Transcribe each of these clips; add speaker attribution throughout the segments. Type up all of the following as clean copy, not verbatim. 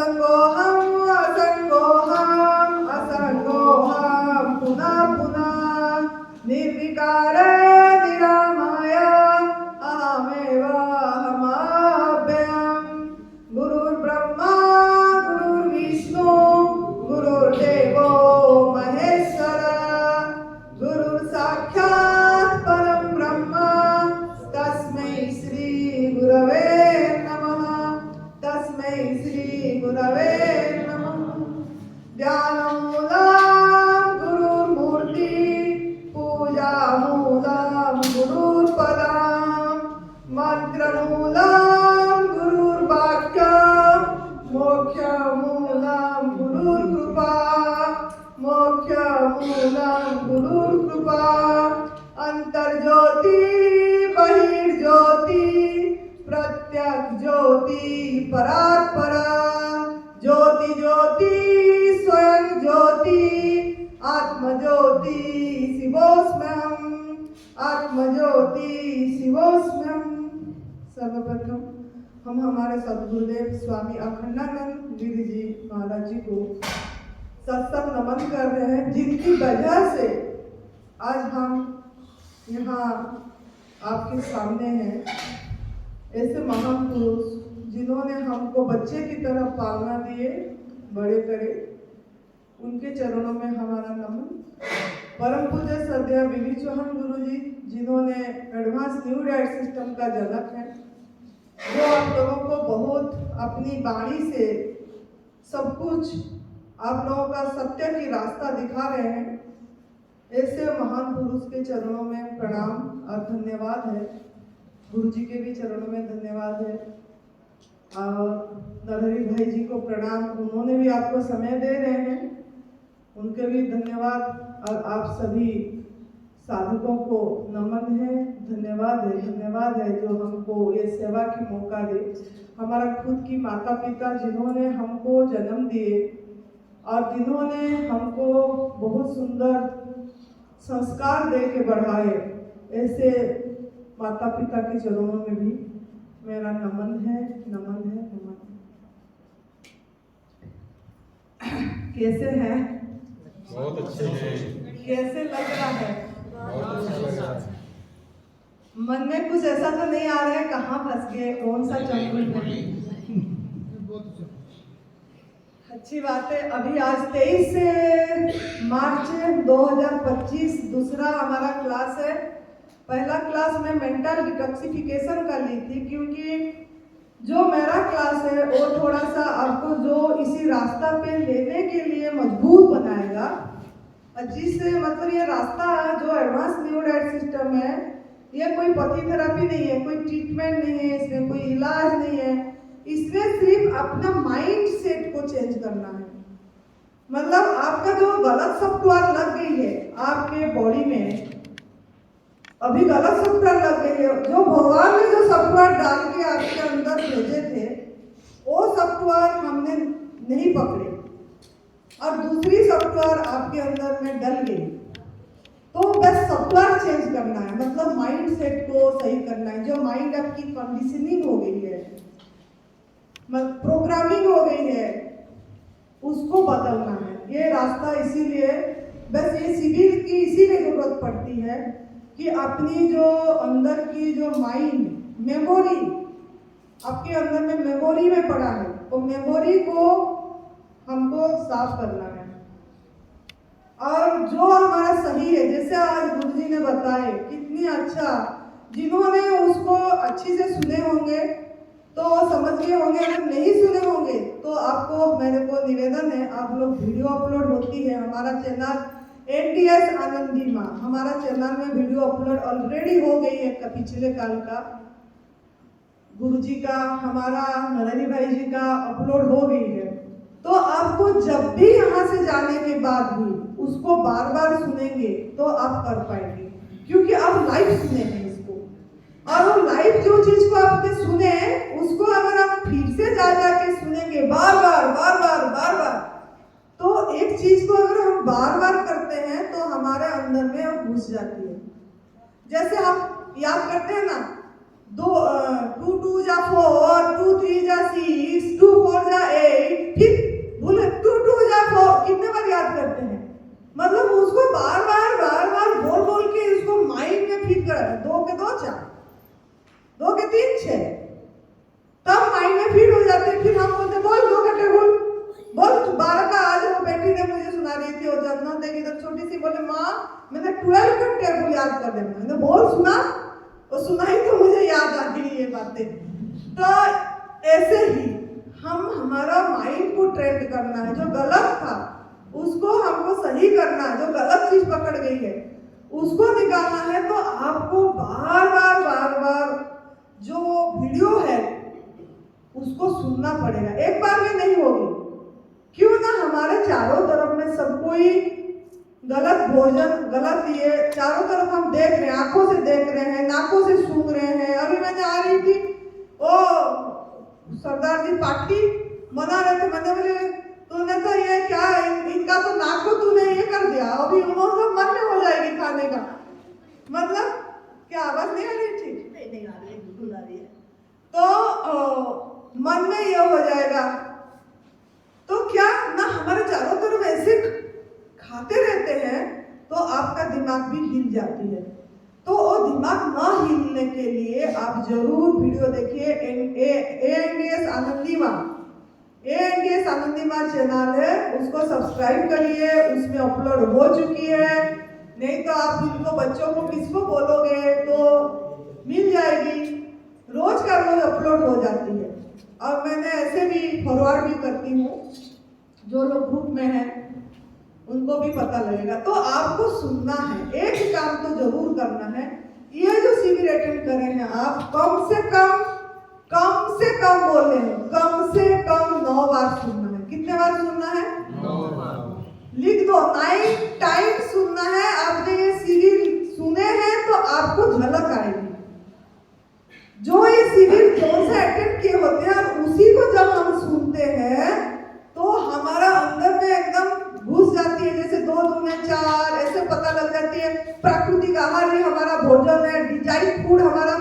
Speaker 1: असंगोहम असंगोहम असंगोहम पुनः पुनः निर्विकार निरामय अहमेव अहमव्ययम्। गुरुर्ब्रह्मा गुरुर्विष्णु गुरुर्देवो महेश्वर गुरुः साक्षात् परं ब्रह्म तस्मै श्री गुरवे नमः। तस्मै श्री गुरवे नमः। ध्यानमूलं गुरुर्मूर्ति पूजामूलं गुरुर्पदम् मंत्रमूलं गुरुर्वाक्यम् मोक्षमूलं गुरुर्कृपा मोक्षमूलं गुरुर्कृपा। अंतर्ज्योति बहिर्ज्योति प्रत्यक्ष ज्योति परात्परा ज्योति ज्योति स्वयं ज्योति आत्मज्योति शिवोऽस्म्यहम् आत्मज्योति शिवोऽस्म्यहम्। सर्वप्रथम हम हमारे सद्गुरुदेव स्वामी अखंडानंद गिरि जी महाराज जी को सत्संग नमन कर रहे हैं, जिनकी वजह से आज हम यहाँ आपके सामने हैं। ऐसे महान पुरुष जिन्होंने हमको बच्चे की तरह पालना दिए, बड़े करे, उनके चरणों में हमारा नमन। परम पूज्य श्रद्धेय बीबी चौहान गुरु जी, जिन्होंने एडवांस न्यू डाइट सिस्टम का जनक है, जो आप लोगों को बहुत अपनी वाणी से सब कुछ आप लोगों का सत्य की रास्ता दिखा रहे हैं। ऐसे महान पुरुष के चरणों में प्रणाम और धन्यवाद है। गुरु जी के भी चरणों में धन्यवाद है और नरहरि भाई जी को प्रणाम, उन्होंने भी आपको समय दे रहे हैं, उनके भी धन्यवाद। और आप सभी साधकों को नमन है, धन्यवाद है जो हमको ये सेवा की मौका दे। हमारा खुद की माता पिता जिन्होंने हमको जन्म दिए और जिन्होंने हमको बहुत सुंदर संस्कार दे के बढ़ाए, ऐसे माता पिता के चरणों में भी मेरा नमन है। कैसे हैं?
Speaker 2: बहुत अच्छे हैं।
Speaker 1: कैसे लग रहा है?
Speaker 2: बहुत अच्छा लग रहा है।
Speaker 1: मन में कुछ ऐसा तो नहीं आ रहा है कहाँ फंस गए, कौन सा चंगुल में? अच्छी बात है। अभी आज 23 मार्च 2025 दूसरा हमारा क्लास है। पहला क्लास में मेंटल डिटॉक्सिफिकेशन का ली थी, क्योंकि जो मेरा क्लास है वो थोड़ा सा आपको जो इसी रास्ता पे लेने के लिए मजबूर बनाएगा। जिससे मतलब ये रास्ता जो एडवांस न्यू डाइट सिस्टम है, ये कोई पति थेरेपी नहीं है, कोई ट्रीटमेंट नहीं है, इसमें कोई इलाज नहीं है। इसमें सिर्फ अपना माइंड सेट को चेंज करना है। मतलब आपका जो गलत सॉफ्टवेयर लग गई है आपके बॉडी में, अभी गलत सॉफ्टवेयर लग गई है, जो भगवान ने जो सॉफ्टवेयर डाल के आपके अंदर भेजे थे वो सॉफ्टवेयर हमने नहीं पकड़े और दूसरी सॉफ्टवेयर आपके अंदर में डल गई। तो बस सॉफ्टवेयर चेंज करना है, मतलब माइंड सेट को सही करना है। जो माइंड आपकी कंडीशनिंग हो गई है, प्रोग्रामिंग हो गई है, उसको बदलना है। ये रास्ता इसीलिए बस ये शिविर की इसीलिए जरूरत पड़ती है कि अपनी जो अंदर की जो माइंड मेमोरी आपके अंदर में मेमोरी में पड़ा है, तो मेमोरी को हमको साफ करना है। और जो हमारा सही है, जैसे आज गुरुजी ने बताए कितनी अच्छा, जिन्होंने उसको अच्छी से सुने होंगे तो समझ गए होंगे, अगर नहीं सुने होंगे तो आपको मेरे को निवेदन है, आप लोग वीडियो अपलोड होती है हमारा चैनल NTS आनंदी माँ, हमारा चैनल में वीडियो अपलोड ऑलरेडी हो गई है पिछले काल का। गुरुजी का, हमारा नरहरि भाई जी का अपलोड हो गई है। तो आपको जब भी यहाँ से जाने के बाद भी उसको बार बार सुनेंगे तो आप कर पाएंगे, क्योंकि आप लाइव सुने हैं इसको। और वो लाइव जो चीज को आपने सुने उसको अगर आप फिर से जा के सुनेंगे बार बार, तो एक चीज को अगर हम बार बार करते हैं तो हमारे अंदर में वो घुस जाती है। जैसे आप याद करते हैं ना, 2 2 जा 4, 2 3 जा 6, 2 4 जा 8, को ट्रेंड करना है, जो गलत था उसको हमको सही करना है, जो गलत चीज पकड़ गई है उसको निकालना है। तो आपको बार बार जो वीडियो है उसको सुनना पड़ेगा, एक बार में नहीं होगी। क्यों ना हमारे चारों तरफ में सब कोई गलत भोजन, गलत ये चारों तरफ हम देख रहे हैं, आंखों से देख रहे हैं, नाकों से सूंघ रहे हैं। अभी मैंने आ रही थी, ओ सरदार जी पार्टी मना रहे थे, मैंने बोले तूने तो ये क्या इनका तो नाक को तूने ये कर दिया, अभी उन्होंने मन में हो जाएगी खाने का। मतलब क्या आवाज नहीं आ रही थी? नहीं आ रही है, बिल्कुल आ रही है। तो मन में ये हो जाएगा। तो क्या ना हमारे चारों तरफ ऐसे खाते रहते हैं तो आपका दिमाग भी हिल जाती है। तो वो दिमाग ना हिलने के लिए आप जरूर वीडियो देखिए। एएनडीएस आनंदी माँ, एएनडीएस आनंदी माँ चैनल है, उसको सब्सक्राइब करिए, उसमें अपलोड हो चुकी है। नहीं तो आप उनको बच्चों को किसको बोलोगे तो मिल जाएगी, रोज का रोज अपलोड हो जाती है। और मैंने ऐसे भी फॉरवर्ड भी करती हूँ, जो लोग ग्रुप में हैं उनको भी पता लगेगा। तो आपको सुनना है, एक काम तो जरूर करना है। ये जो शिविर अटेंड कर रहे हैं आप, कम से कम बोल रहे हैं, कम से कम 9 बार सुनना है। कितने बार सुनना है?
Speaker 2: 9 बार।
Speaker 1: लिख दो, 9 टाइम सुनना है। आपने ये शिविर सुने हैं तो आपको झलक आएगी। जो ये शिविर कौन से अटेंड किए होते हैं और उसी को जब हम सुनते हैं तो हमारा अंदर में एकदम घुस जाती है, जैसे 2 दूने 4 ऐसे पता लग जाती है। प्राकृतिक आहार ही हमारा भोजन है, डिजाइन फूड हमारा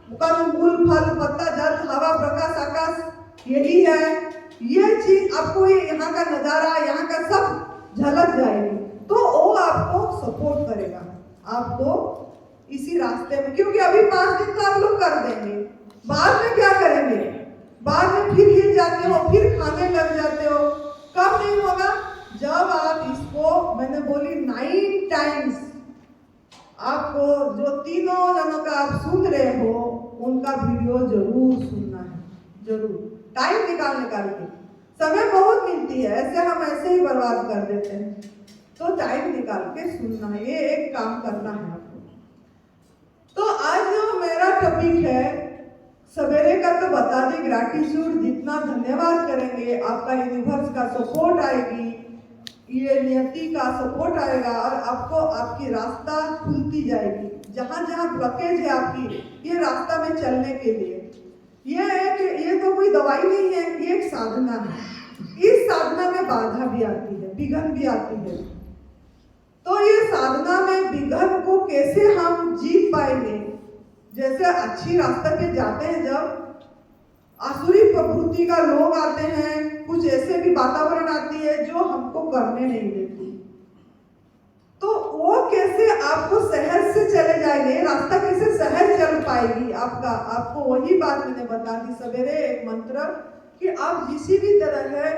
Speaker 1: मूल फल पत्ता जल हवा प्रकाश आकाश यही है। ये चीज आपको यहाँ का नजारा, यहाँ का सब झलक जाएगी तो वो आपको सपोर्ट करेगा, आपको इसी रास्ते में। क्योंकि अभी 5 दिन तो आप लोग कर देंगे, बाद में क्या करेंगे? बाद में फिर हिल जाते हो, फिर खाने लग जाते हो। कब नहीं होगा? जब आप इसको, मैंने बोली 9 टाइम्स, आपको जो तीनों जनों का आप सुन रहे हो उनका वीडियो जरूर सुनना है, जरूर टाइम निकाल के। समय बहुत मिलती है, ऐसे हम ऐसे ही बर्बाद कर देते हैं, तो टाइम निकाल के सुनना है, ये एक काम करना है आपको। तो आज जो मेरा टॉपिक है सवेरे का, तो बता दी ग्रैटिट्यूड। जितना धन्यवाद करेंगे आपका यूनिवर्स का सपोर्ट आएगी, ये नियति का सपोर्ट आएगा और आपको आपकी रास्ता खुलती जाएगी। जहाँ जहाँ ब्लॉकेज है आपकी, ये रास्ता में चलने के लिए, ये तो कोई दवाई नहीं है, ये एक साधना है। इस साधना में बाधा भी आती है, विघ्न भी आती है। तो ये साधना में विघ्न को कैसे हम जीत पाएंगे? जैसे अच्छी रास्ते पे जाते हैं, जब आसुरी प्रवृत्ति का लोग आते हैं, कुछ ऐसे भी वातावरण आती है जो हमको करने नहीं देती, तो वो कैसे आपको सहज से चले जाएंगे, रास्ता कैसे सहज चल पाएगी आपका? आपको वही बात मैंने बता दी सवेरे, एक मंत्र कि आप किसी भी तरह है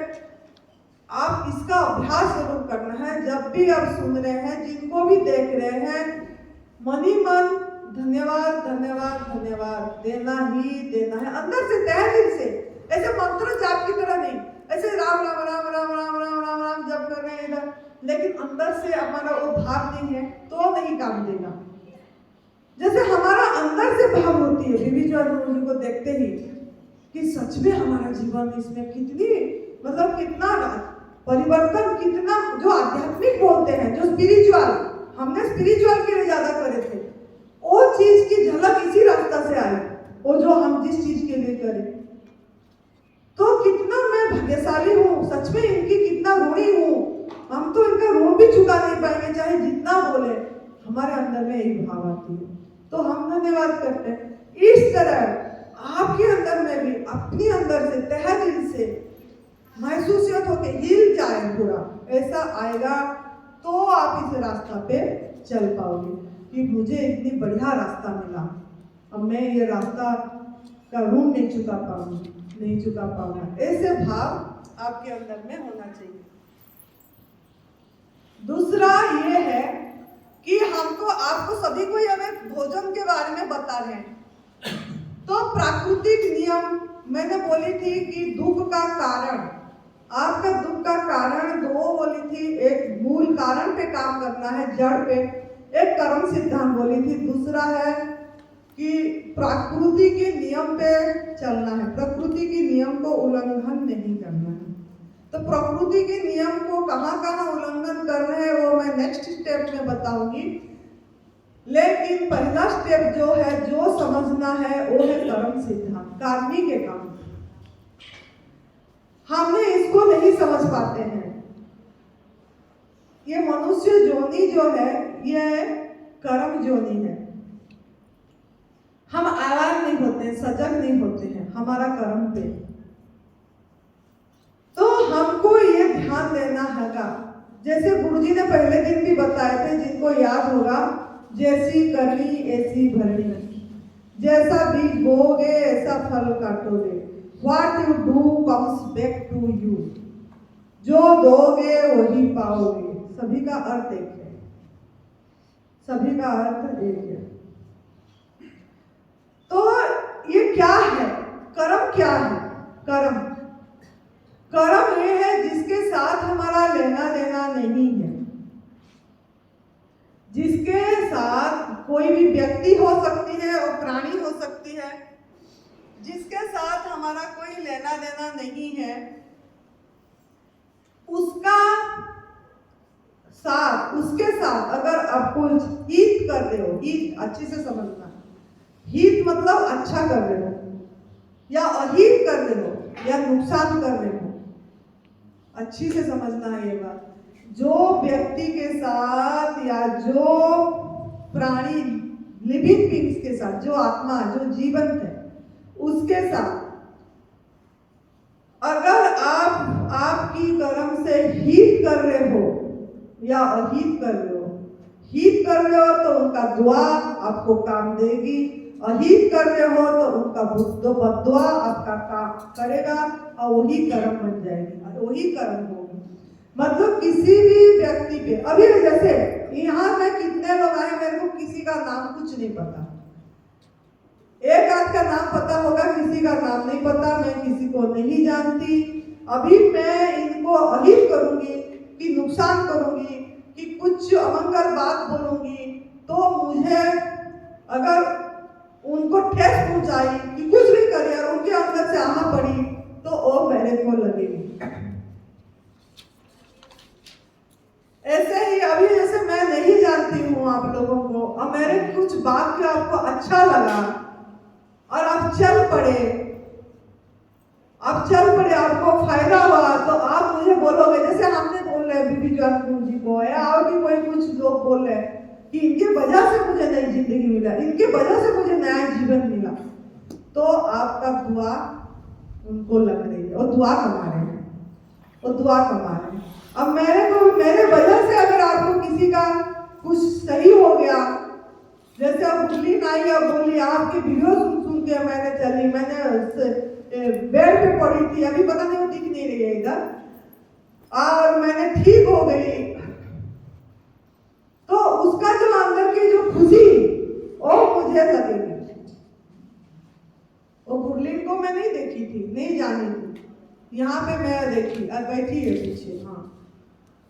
Speaker 1: आप इसका अभ्यास जरूर करना है। जब भी आप सुन रहे हैं, जिनको भी देख रहे हैं, मन ही मन धन्यवाद धन्यवाद धन्यवाद देना ही देना है, अंदर से तहे दिल से। ऐसे मंत्र जाप की तरह नहीं, ऐसे राम राम राम राम राम राम राम राम जप कर रहे हैं इधर, लेकिन अंदर से हमारा वो भाव नहीं है तो नहीं काम देगा। जैसे हमारा अंदर से भाव होती है बीबी जी को देखते ही कि सच में हमारा जीवन इसमें कितनी, मतलब कितना परिवर्तन, कितना जो आध्यात्मिक बोलते हैं, जो स्पिरिचुअल, हमने स्पिरिचुअल के लिए ज्यादा करे थे, वो चीज की झलक इसी रास्ता से आई, वो जो हम जिस चीज के लिए करें। तो कितना मैं भाग्यशाली हूँ, सच में इनकी कितना ऋणी हूँ। हम तो इनका ऋण भी चुका नहीं पाएंगे, चाहे जितना बोले। हमारे अंदर में यही भाव आती है तो हम धन्यवाद करते हैं। इस तरह आपके अंदर में भी अपनी अंदर से तहे दिल से महसूस होके हिल जाए पूरा, ऐसा आएगा तो आप इस रास्ता पे चल पाओगे कि मुझे इतनी बढ़िया रास्ता मिला, अब मैं ये रास्ता का ऋण नहीं चुका पाऊंगा। ऐसे भाव आपके अंदर में होना चाहिए। दूसरा ये है कि हमको, आपको सभी को हमें भोजन के बारे में बता रहे हैं। तो प्राकृतिक नियम मैंने बोली थी कि दुख का कारण एक मूल कारण पे काम करना है, जड़ पे। एक कर्म सिद्धांत बोली थी। दूसरा है कि प्रकृति के नियम पे चलना है, प्रकृति के नियम को उल्लंघन नहीं करना है। तो प्रकृति के नियम को कहाँ कहाँ उल्लंघन करना है वो मैं नेक्स्ट स्टेप में बताऊंगी। लेकिन पहला स्टेप जो है, जो समझना है, वो है कर्म सिद्धांत, कार्मी के काम। हमने इसको नहीं समझ पाते हैं। ये मनुष्य जोनी जो है, ये कर्म जोनी है। हम आवाज नहीं होते, सजग नहीं होते हैं हमारा कर्म पे। तो हमको ये ध्यान देना हैगा, जैसे गुरुजी ने पहले दिन भी बताए थे, जिनको याद होगा, जैसी करनी ऐसी भरनी, जैसा बीज बोगे ऐसा फल काटोगे। What you do comes back to you, जो दोगे वही पाओगे। सभी का अर्थ एक है, सभी का अर्थ एक है। तो ये क्या है, कर्म क्या है? कर्म ये है जिसके साथ हमारा लेना देना नहीं है, जिसके साथ कोई भी व्यक्ति हो सकती है और प्राणी हो सकती है, जिसके साथ हमारा कोई लेना देना नहीं है, उसके साथ अगर आप कुछ हित कर रहे हो, हित अच्छे से समझना, हित मतलब अच्छा कर रहे हो या अहित कर रहे हो या नुकसान कर रहे हो, अच्छी से समझना है ये बात। जो व्यक्ति के साथ या जो प्राणी, लिविंग बींग्स के साथ, जो आत्मा, जो जीवंत है, उसके साथ अगर आप आपकी कर्म से हित कर रहे हो या अहित कर रहे हो, हित कर रहे हो तो उनका दुआ आपको काम देगी, अहित कर रहे हो तो उनका बद्दुआ आपका काम करेगा और वही कर्म बन जाएगी, वही कर्म होगी। मतलब किसी भी व्यक्ति पे, अभी जैसे यहाँ में कितने लोग आए, मेरे को किसी का नाम कुछ नहीं पता, एक आध का नाम पता होगा, किसी का नाम नहीं पता, मैं किसी को नहीं जानती। अभी मैं इनको अहित करूंगी कि नुकसान करूंगी कि कुछ अमंगल बात बोलूंगी, तो मुझे अगर उनको ठेस पहुंचाई कि कुछ भी करी और उनके अंदर से आना पड़ी, तो वो मेरे को लगेगी। ऐसे ही अभी जैसे मैं नहीं जानती हूँ आप लोगों को, और मेरे कुछ बात के आपको अच्छा लगा और आप चल पड़े, आपको फायदा हुआ, तो आप मुझे बोलोगे, जैसे हमने बोल रहे बीबी ज्वान जी को, या और भी कोई कुछ लोग बोल रहे कि इनके वजह से मुझे नई जिंदगी मिला, इनके वजह से मुझे नया जीवन मिला, तो आपका दुआ उनको लग रही है, और दुआ कमा रहे हैं। अब मेरे वजह से अगर आपको किसी का कुछ सही हो गया, जैसे अब बुल्ली नाई अब बोली, आपके वीडियो सुन के मैंने बेड पे पड़ी थी, अभी पता नहीं वो दिख नहीं रही है इधर, और मैंने ठीक हो गई, तो उसका जो अंदर की जो खुशी वो मुझे लगेगी। वो बुर्लिन को मैं नहीं देखी थी, नहीं जानी थी, यहाँ पे मैं देखी, अब बैठी है पीछे, हाँ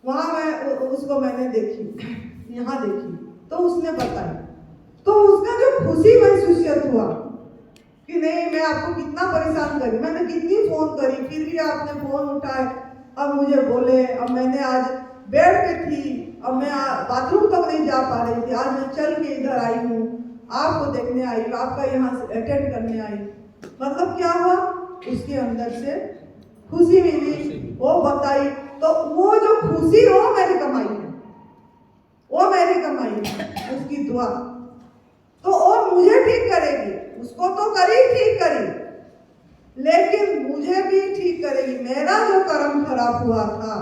Speaker 1: वहां मैं उसको मैंने देखी, यहाँ देखी, तो उसने बताया, तो उसका जो खुशी महसूस हुआ कि नहीं, मैं आपको कितना परेशान करी, मैंने कितनी फोन करी, फिर भी आपने फोन उठाए, अब मुझे बोले, अब मैंने आज बेड पे थी, अब मैं बाथरूम तक नहीं जा पा रही थी, आज मैं चल के इधर आई हूँ, आपको देखने आई, आपका यहाँ से अटेंड करने आई। मतलब क्या हुआ, उसके अंदर से खुशी मिली, वो बताई, तो वो जो खुशी वो मेरी कमाई है, वो मेरी कमाई है, उसकी दुआ, तो और मुझे ठीक करेगी, उसको तो ठीक करी, लेकिन मुझे भी ठीक करेगी। मेरा जो कर्म खराब हुआ था,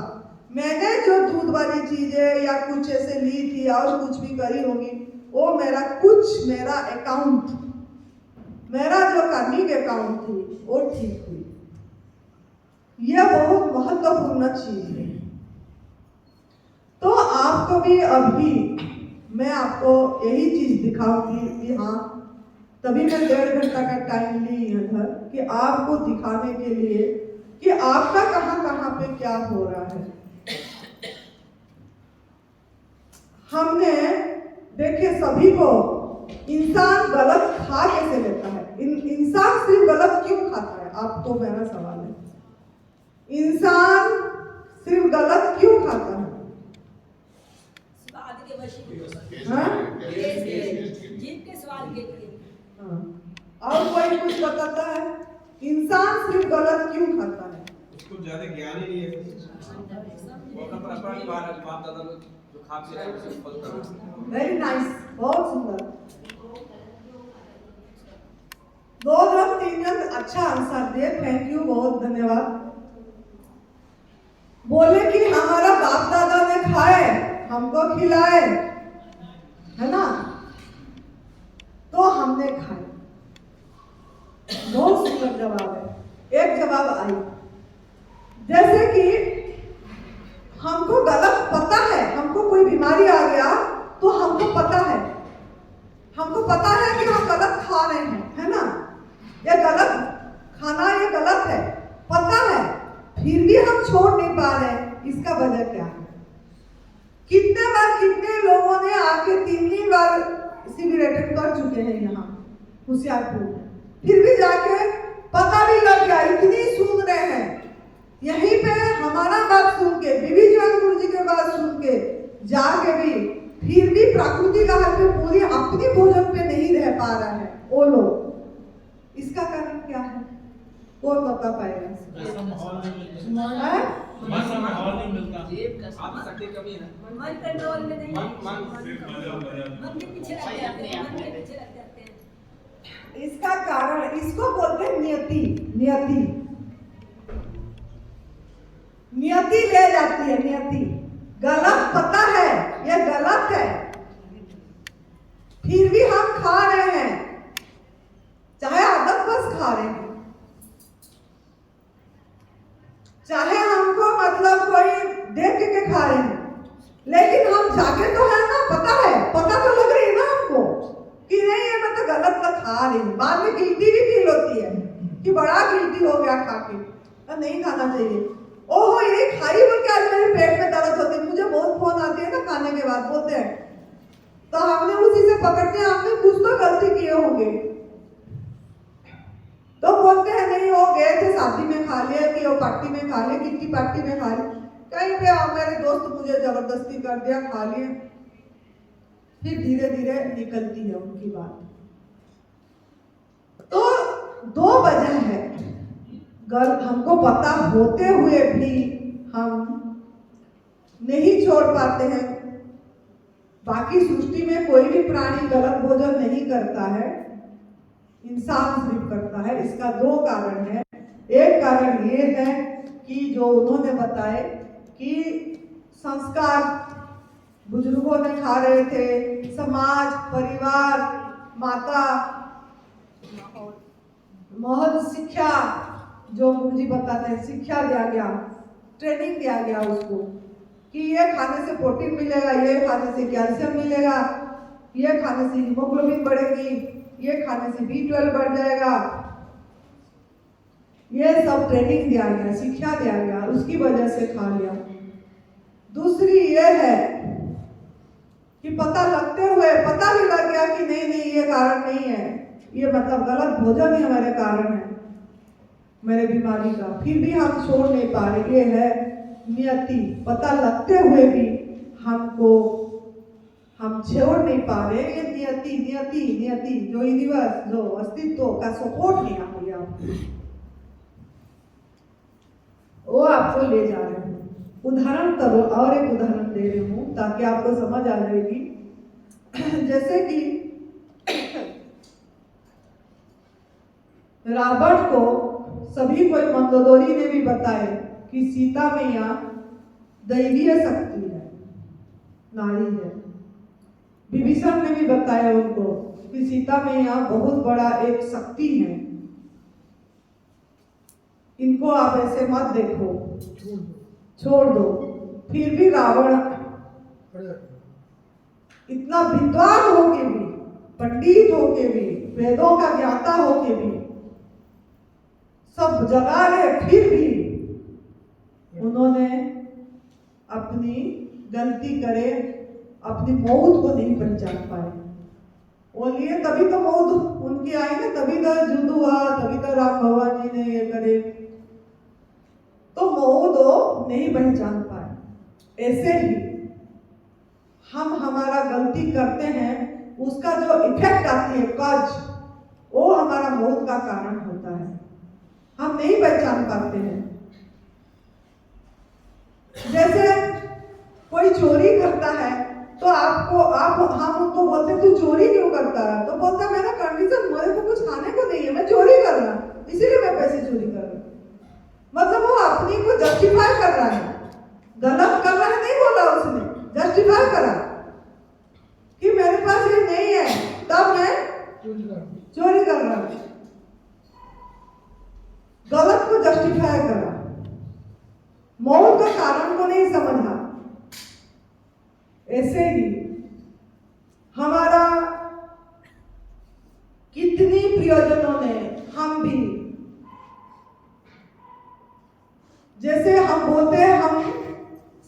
Speaker 1: मैंने जो दूध वाली चीजें या कुछ ऐसे ली थी और कुछ भी करी होगी, वो मेरा अकाउंट, मेरा जो कर्मिक अकाउंट थी वो ठीक हुई। यह बहुत महत्वपूर्ण चीज है। तो आपको भी अभी मैं आपको यही चीज दिखाऊंगी कि हाँ, तभी मैं 1.5 घंटा का टाइम ली इधर कि आपको दिखाने के लिए कि आपका कहाँ पे क्या हो रहा है। हमने देखे सभी को इंसान गलत खा कैसे लेता है? इंसान सिर्फ गलत क्यों खाता है? आपको मेरा सवाल है, इंसान सिर्फ गलत क्यों खाता है? हाँ?
Speaker 3: जीत के सवाल के लिए।
Speaker 1: हाँ। और कोई कुछ बताता है इंसान सिर्फ गलत क्यों खाता है?
Speaker 2: उसको ज्यादा ज्ञान ही नहीं है, वो अपना बाप दादा लोग जो खाते हैं उसे फॉलो करते हैं।
Speaker 1: वेरी नाइस, बहुत सुंदर। 2 जन 3 जन अच्छा आंसर दिए, थैंक यू, बहुत धन्यवाद। बोले कि हमारा बाप दादा ने खाए, हमको खिलाए, है ना, तो हमने खाए। बहुत सुंदर जवाब है। एक जवाब आई, जैसे कि हमको गलत पता है, हमको कोई बीमारी आ गया तो हमको पता है कि हम गलत खा रहे हैं, है ना, ये गलत खाना, ये गलत है, पता है, फिर भी हम छोड़ नहीं पा रहे हैं। इसका वजह क्या है? कितने बार कितने लोगों ने आके 3 बार सिगरेट कर चुके हैं यहाँ होशियारपुर, फिर भी जाके पता भी लग गया, इतनी सुन रहे हैं, यहीं पे हमारा बात सुन के, बीबी जीवन गुरु जी के बात सुन के जाके भी फिर भी प्रकृति का हाल पे पूरी अपनी भोजन पे नहीं रह पा रहा है वो लोग। इसका कारण क्या है? कौन बता पाएगा?
Speaker 4: ऐसा माहौल नहीं
Speaker 1: है?
Speaker 4: मिलता।
Speaker 2: आप शक्ति कमी है ना,
Speaker 3: मन कंट्रोल में नहीं,
Speaker 2: मन
Speaker 3: मन के पीछे लग जाते हैं, मन के पीछे लग जाते हैं।
Speaker 1: इसका कारण, इसको बोलते हैं नियति। नियति ले जाती है, नियति। गलत पता है, ये गलत है, फिर भी हम खा रहे हैं, चाहे आदत बस खा रहे हैं, चाहे हमको मतलब कोई देख के खा रहे हैं, लेकिन हम जाके तो है ना, पता तो लग रही है ना हमको कि नहीं ये मैं तो गलत तो खा रही हूँ। बाद में गिल्टी भी फील होती है कि बड़ा गिल्टी हो गया खा के, तो नहीं खाना चाहिए। ओहो ये खाई बोल के आज मेरे पेट में दर्द होती है, मुझे बहुत फोन आती है ना खाने के बाद, बोलते हैं, तो हमने उसी से पकड़ते हैं, आपने कुछ तो गलती किए होंगे, तो बोलते हैं नहीं वो गए थे शादी में खा लिया, कि वो पार्टी में खा लिया, कितनी पार्टी में खा लिया, कहीं पे मेरे दोस्त मुझे जबरदस्ती कर दिया, खा लिए, फिर धीरे धीरे निकलती है उनकी बात। तो 2 वजह है, हमको पता होते हुए भी हम नहीं छोड़ पाते हैं। बाकी सृष्टि में कोई भी प्राणी गलत भोजन नहीं करता है, इंसान सिर्फ करता है। इसका 2 कारण है। एक कारण ये है कि जो उन्होंने बताए कि संस्कार बुजुर्गों ने खा रहे थे, समाज, परिवार, माता, महल, शिक्षा, जो गुरुजी बताते हैं, शिक्षा दिया गया, ट्रेनिंग दिया गया उसको कि ये खाने से प्रोटीन मिलेगा, ये खाने से कैल्शियम मिलेगा, ये खाने से हीमोग्लोबिन बढ़ेगी, ये खाने से B12 बढ़ जाएगा, ये सब ट्रेनिंग दिया गया, शिक्षा दिया गया, उसकी वजह से खा लिया। दूसरी ये है कि पता लगते हुए पता भी लग गया कि नहीं ये कारण नहीं है, ये मतलब गलत भोजन ही हमारे कारण है मेरे बीमारी का, फिर भी हम छोड़ नहीं पा रहे। ये है नियति। पता लगते हुए भी हम छोड़ नहीं पा रहे। ये नियति जो यूनिवर्स, जो अस्तित्व का सपोर्ट नहीं आ रही, वो आपको ले जा रहे हैं। उदाहरण करो, और एक उदाहरण दे रही हूँ ताकि आपको समझ आ जाएगी। जैसे कि रावण को सभी कोई मंदोदरी ने भी बताया कि सीता मैया दैवीय शक्ति है, नारी है। विभीषण ने भी बताया उनको कि सीता मैया बहुत बड़ा एक शक्ति है, इनको आप ऐसे मत देखो, छोड़ दो। फिर भी रावण इतना विद्वान होके भी, पंडित होके भी, वेदों का ज्ञाता होके भी, सब जगा रहे, फिर भी उन्होंने अपनी गलती करे अपनी मौत को नहीं पहचान पाए। बोलिए तभी तो मौत उनकी आई ना, तभी तो युद्ध हुआ, तभी तो राम भगवान जी ने ये करे, तो मौत वो नहीं पहचान पाए। ऐसे ही हम हमारा गलती करते हैं, उसका जो इफेक्ट आती है कज, वो हमारा मौत का कारण होता है, हम नहीं पहचान पाते हैं। जैसे कोई चोरी करता है तो हम उनको बोलते हैं तू चोरी क्यों करता है, तो बोलता है मेरा कंडीशन, मेरे को कुछ खाने को नहीं है, मैं चोरी कर रहा हूं, इसीलिए मैं पैसे चोरी कर रहा हूं। मतलब वो अपनी को जस्टिफाई कर रहा है, गलत कर रहा है नहीं बोला उसने, जस्टिफाई करा कि मेरे पास ये नहीं है तब मैं चोरी कर रहा हूं, गलत को जस्टिफाई करा, मौत का कारण को नहीं समझा। ऐसे ही हमारा कितनी प्रियजनों ने, हम भी, जैसे हम बोलते हैं हम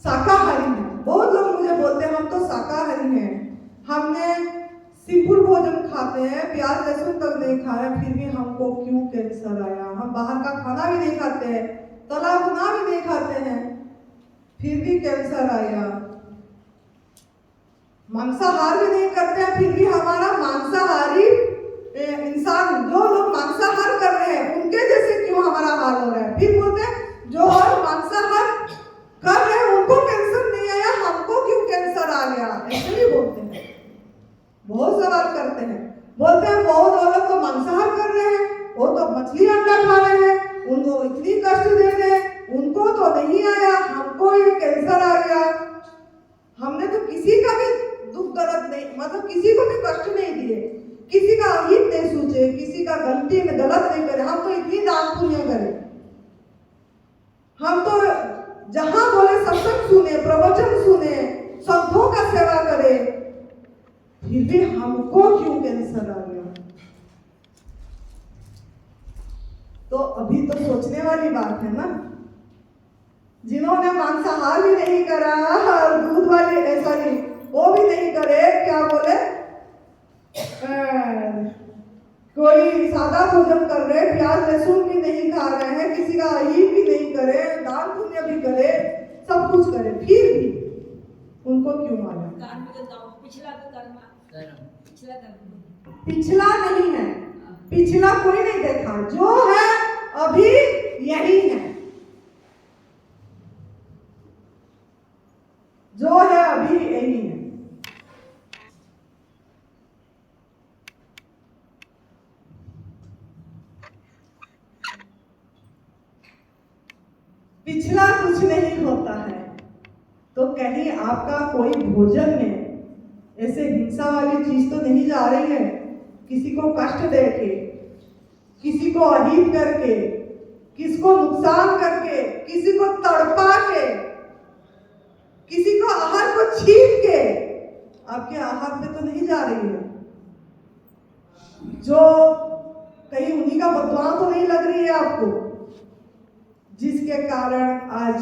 Speaker 1: शाकाहारी हैं, बहुत लोग मुझे बोलते हैं हम तो शाकाहारी हैं, हमने सिंपल भोजन खाते हैं, प्याज लहसुन तक नहीं खा रहे, फिर भी हमको क्यों कैंसर आया। हम बाहर का खाना भी नहीं खाते हैं, तला भुना भी नहीं खाते हैं, फिर भी कैंसर आया। मांसाहार भी नहीं करते हैं, फिर भी हमारा मांसाहारी इंसान, जो लोग मांसाहार कर रहे हैं उनके जैसे क्यों हमारा हाल हो रहा है। फिर बोलते हैं जो और मांसाहार कर रहे हैं उनको कैंसर नहीं आया, हमको क्यों कैंसर आ गया, ऐसे ही बोलते हैं। बहुत सवाल करते हैं, बोलते हैं बहुत औरत तो मांसाहार कर रहे हैं, वो तो मछली अंडा खा रहे हैं, उनको इतनी कष्ट दे रहे हैं, उनको तो नहीं आया, हमको ये कैंसर आ गया। हमने तो किसी का भी दुख दर्द नहीं, मतलब किसी को भी कष्ट नहीं दिए, किसी का अहित नहीं सोचे, किसी का गलती में गलत नहीं करे, हम तो इतनी दान पुण्य करें, हम तो जहां बोले सत्संग सुने, प्रवचन सुने, संतों का सेवा करे, फिर भी हमको क्यों कैंसर आ गया। तो अभी तो सोचने वाली बात है ना, जिन्होंने मांसाहार भी नहीं करा और दूध वाले सॉरी वो भी नहीं करे, क्या बोले कोई सादा भोजन कर रहे, प्याज लहसुन भी नहीं खा रहे हैं, किसी का अहित भी नहीं करे, दान पुण्य भी करे, सब कुछ करे, फिर भी उनको क्यों आया। पिछला नहीं है, पिछला कोई नहीं देखा, जो है अभी यही है, जो है अभी यही है। पिछला कुछ नहीं होता है, तो कहीं आपका कोई भोजन में ऐसे हिंसा वाली चीज तो नहीं जा रही है, किसी को कष्ट देके, किसी को अहित करके, किसी को नुकसान करके, किसी को तड़पा के, किसी को आहार को छीन के आपके आहार पे तो नहीं जा रही है, जो कहीं उन्हीं का बदनाम तो नहीं लग रही है आपको, जिसके कारण आज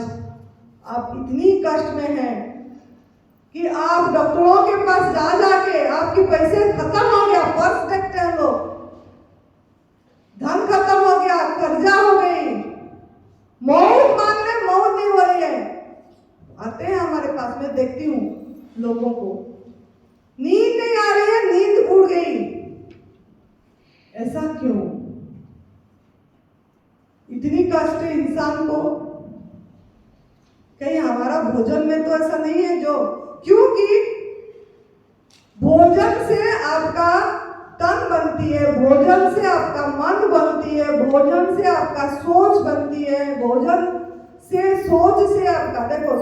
Speaker 1: आप इतनी कष्ट में हैं कि आप डॉक्टरों के पास जा जाके आपके पैसे खत्म हो गया, पर्स देखते हैं लोग, धन खत्म हो गया, कर्जा हो गई, मौत मांग रहे, मौत नहीं हो रही है। आते हैं हमारे पास, में देखती हूँ लोगों को, नींद नहीं आ रही है, नींद उड़ गई, ऐसा क्यों? इतनी कष्ट इंसान को, कहीं हमारा भोजन में तो ऐसा नहीं है जो, क्योंकि भोजन से आपका तन बनती है, भोजन से आपका मन बनती है, भोजन से आपका सोच बनती है, भोजन से सोच से आपका, देखो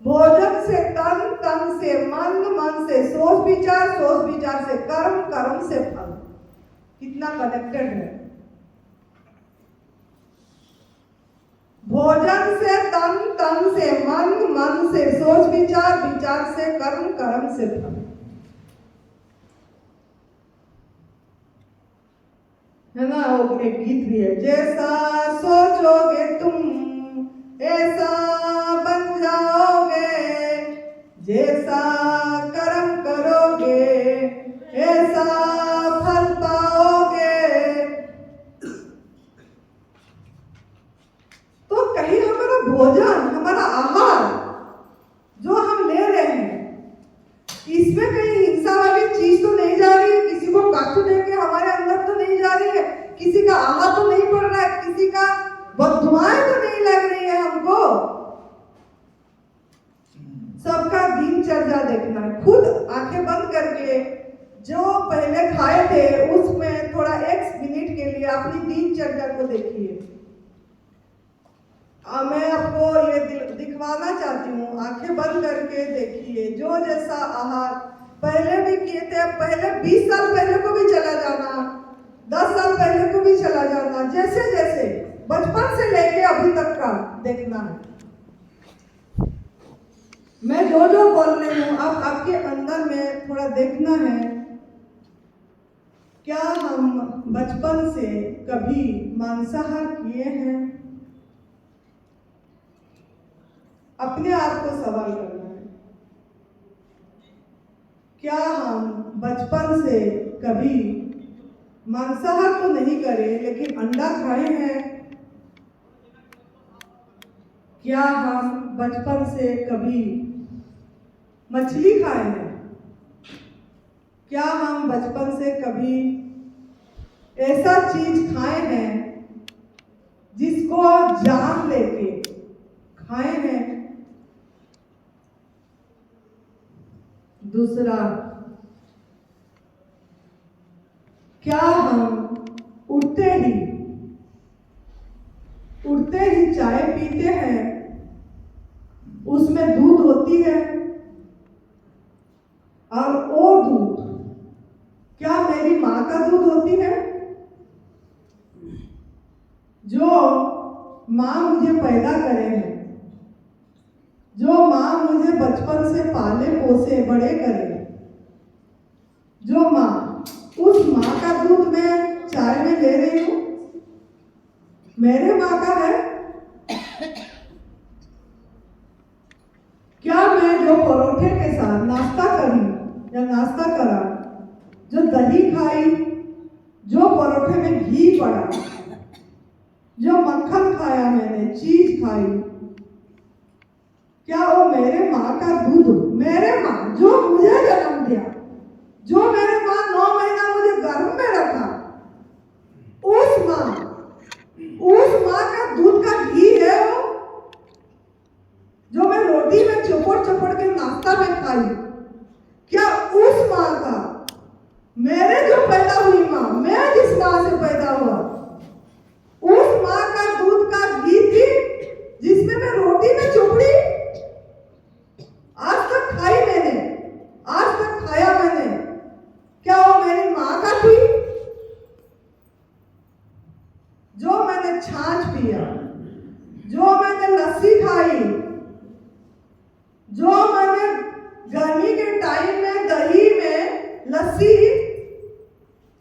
Speaker 1: भोजन से तन, तन से मन, मन से सोच विचार, सोच विचार से कर्म, कर्म से फल, कितना कनेक्टेड है। भोजन से तन, तन से मन, मन से सोच विचार, विचार से कर्म, कर्म से फल। है ना, वो एक गीत भी है, जैसा सोचोगे तुम ऐसा बन जाओगे, जैसा आहार जो हम ले रहे हैं इसमें कहीं हिंसा वाली चीज तो नहीं जा रही है, किसी को कष्ट देके हमारे अंदर तो नहीं जा रही है, किसी का आहार तो नहीं पड़ रहा है, किसी का बददुआएं तो नहीं लग रही है हमको। सबका दिनचर्या देखना है, खुद आंखें बंद करके जो पहले खाए थे उसमें थोड़ा एक मिनट के लिए अपनी दिनचर्या को देखिए। मैं आपको ये दिखवाना चाहती हूँ, आंखें बंद करके देखिए। जो जैसा आहार पहले भी किए थे, पहले 20 साल पहले को भी चला जाना, 10 साल पहले को भी चला जाना, जैसे जैसे बचपन से लेके अभी तक का देखना है। मैं जो जो बोल रही हूँ आप आपके अंदर में थोड़ा देखना है। क्या हम बचपन से कभी मांसाहार किए हैं? अपने आप को सवाल करना है। क्या हम बचपन से कभी मांसाहार तो नहीं करे लेकिन अंडा खाए हैं? क्या हम बचपन से कभी मछली खाए हैं? क्या हम बचपन से कभी ऐसा चीज खाए हैं जिसको जान लेके खाए हैं? दूसरा, क्या हम उठते ही चाय पीते हैं, उसमें दूध होती है, और वो दूध क्या मेरी माँ का दूध होती है? जो माँ मुझे पैदा करे हैं, जो माँ मुझे बचपन से पाले पोसे बड़े करे, जो माँ, उस माँ का दूध मैं चाय में ले रही हूँ, मेरे माँ का है? क्या मैं जो परोठे के साथ नाश्ता करी या नाश्ता करा, जो दही खाई, जो परोठे में घी पड़ा, जो मक्खन खाया मैंने, चीज खाई, क्या वो मेरे माँ का दूध? मेरे माँ जो मुझे जन्म दिया, जो मेरे माँ 9 महीना मुझे गर्भ में रखा, उस माँ का दूध का घी है वो, जो मैं रोटी में चपड़ चपड़ के नाश्ता में खाई, क्या उस माँ का, मेरे जो पैदा हुई माँ, मैं जिस माँ से पैदा हुआ, उस माँ का दूध का घी थी जिसमें मैं रोटी में चुपड़ी आज तक खाई मैंने, आज तक खाया मैंने, क्या वो मेरी माँ का थी? जो मैंने छाछ पिया, जो मैंने लस्सी खाई, जो मैंने गर्मी के टाइम में दही में लस्सी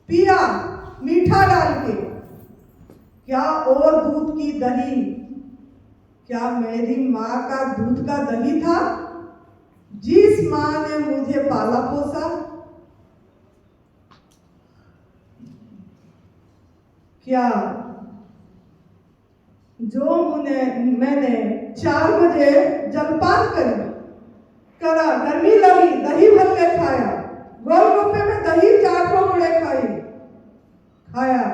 Speaker 1: पिया मीठा डाल के, क्या और दूध की दही, क्या मेरी माँ का दूध का दही था? जिस माँ ने मुझे पाला पोसा, क्या जो मैंने 4 बजे जलपान करा, गर्मी लगी, दही भर के खाया, गोलगप्पे में दही 4 पकौड़े खाया,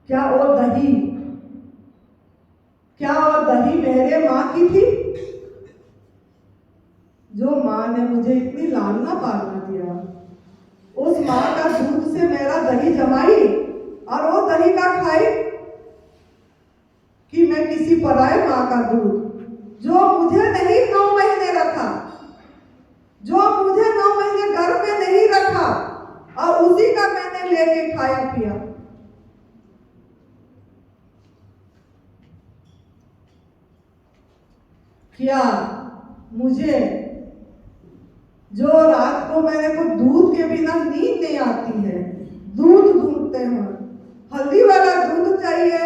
Speaker 1: क्या वो दही मेरे माँ की थी? जो माँ ने मुझे इतनी लालना पालना दिया, उस माँ का दूध से मेरा दही जमाई और वो दही का खाई, कि मैं किसी पराये माँ का दूध, जो मुझे नहीं 9 महीने रखा, जो मुझे 9 महीने घर में नहीं रखा, और उसी का मैंने लेके खाया पिया। क्या मुझे जो रात को मेरे को दूध के बिना नींद नहीं आती है, दूध ढूंढते हैं, हल्दी वाला दूध चाहिए,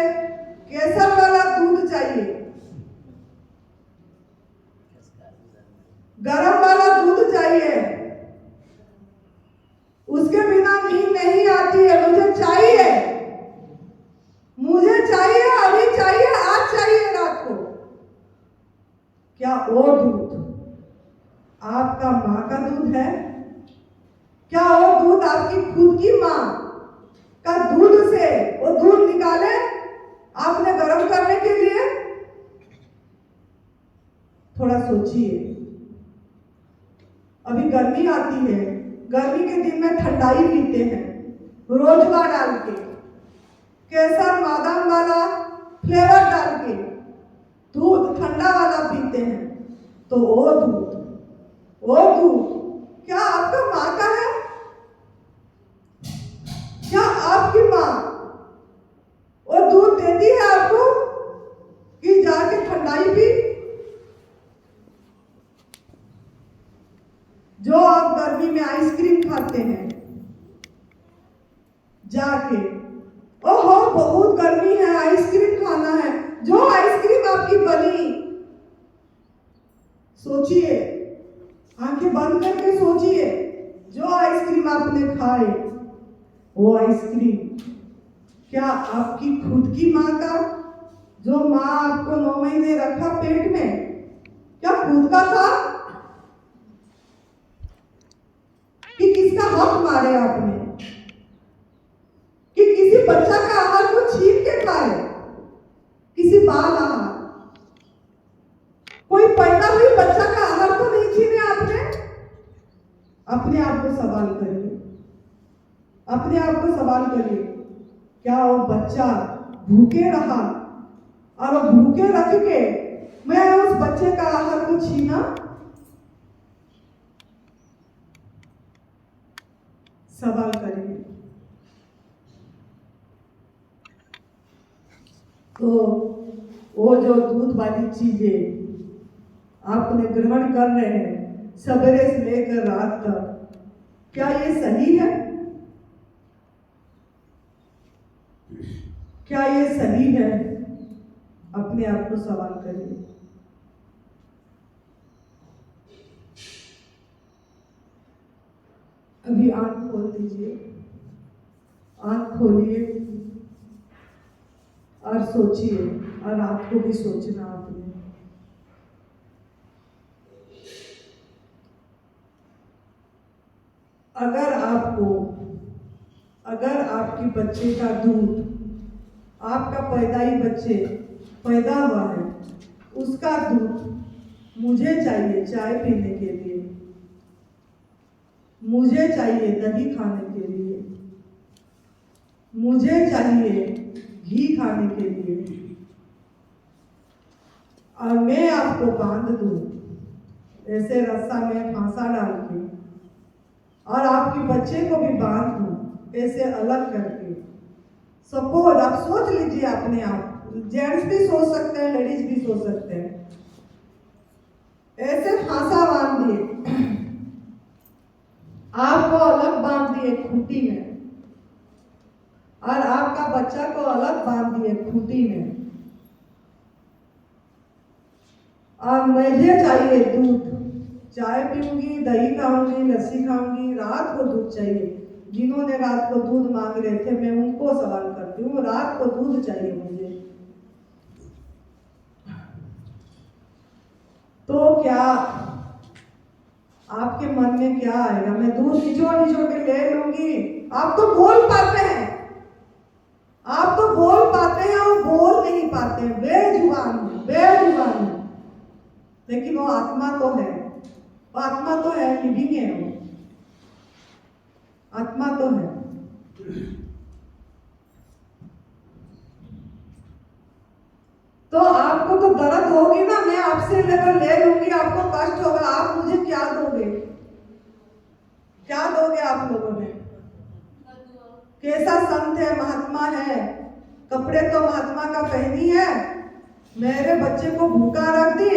Speaker 1: केसर वाला दूध चाहिए, गरम वाला दूध चाहिए, उसके बिना नींद नहीं आती है, मुझे चाहिए, अभी चाहिए, आज चाहिए, क्या वो दूध आपका माँ का दूध है? क्या वो दूध आपकी खुद की माँ का दूध से वो दूध निकाले आपने गर्म करने के लिए? थोड़ा सोचिए। अभी गर्मी आती है, गर्मी के दिन में ठंडाई पीते हैं रोजवा डाल के, केसर बादाम वाला फ्लेवर डाल के दूध ठंडा वाला पीते हैं। तो वो दूध क्या आपका माँ का है? क्या आपकी माँ वो दूध देती है आपको कि जाके ठंडाई पी? जो आप गर्मी में आइसक्रीम खाते हैं जाके, ओहो बहुत गर्मी है आइसक्रीम खाना है, जो आइसक्रीम आपकी बनी, सोचिए, आंखें बंद करके सोचिए, जो आइसक्रीम आपने खाए वो आइसक्रीम क्या आपकी खुद की माँ का, जो माँ आपको 9 महीने रखा पेट में, क्या खुद का था कि किसका हक मारे आपने, कि किसी बच्चा का आहार को छीन के खाए, किसी बाल आहार, कोई पैदा हुई बच्चा का आहार को नहीं छीने आपने? अपने आप को सवाल करिए, अपने आप को सवाल करिए, क्या वो बच्चा भूखे रहा और वो भूखे रख के मैं उस बच्चे का आहार को छीना? सवाल करिए। तो वो जो दूध वाली चीजें आपने ग्रहण कर रहे हैं सवेरे से लेकर रात तक, क्या ये सही है? क्या ये सही है? अपने आप को सवाल करिए। अभी आंख खोल दीजिए, आंख खोलिए और सोचिए, और आपको भी सोचना आपने। अगर आपकी बच्चे का दूध, आपका पैदाई बच्चे पैदा हुआ है, उसका दूध मुझे चाहिए चाय पीने के लिए, मुझे चाहिए दही खाने के लिए, मुझे चाहिए घी खाने के लिए, और मैं आपको बांध दूं ऐसे रस्सा में फांसा डाल के, और आपके बच्चे को भी बांध दूं ऐसे अलग करके। सपोज आप सोच लीजिए अपने आप, जेंट्स भी सोच सकते हैं, लेडीज भी सोच सकते हैं, ऐसे फांसा बांध दिए, आपको अलग बांध दिए खूंटी में, और आपका बच्चा को अलग बांध दिए खूंटी में, और मुझे चाहिए दूध, चाय पीऊंगी, दही खाऊंगी, लस्सी खाऊंगी, रात को दूध चाहिए। जिन्होंने रात को दूध मांग रहे थे मैं उनको सवाल करती हूँ, रात को दूध चाहिए मुझे। तो क्या आपके मन में क्या आएगा? मैं दूध निचोड़ निचोड़ के ले लूंगी। आप तो बोल पाते हैं, आप तो बोल पाते हैं, वो बोल नहीं पाते, बेजुबान है, बेजुबान है, लेकिन वो आत्मा तो है, वो आत्मा तो है, लिविंग है, वो आत्मा तो है। तो आपको तो दर्द होगी ना, मैं आपसे लेकर ले लूंगी, आपको कष्ट होगा, आप मुझे क्या दोगे? क्या दोगे आप लोगों ने? कैसा संत है, महात्मा है, कपड़े तो महात्मा का पहनी है, मेरे बच्चे को भूखा रख दी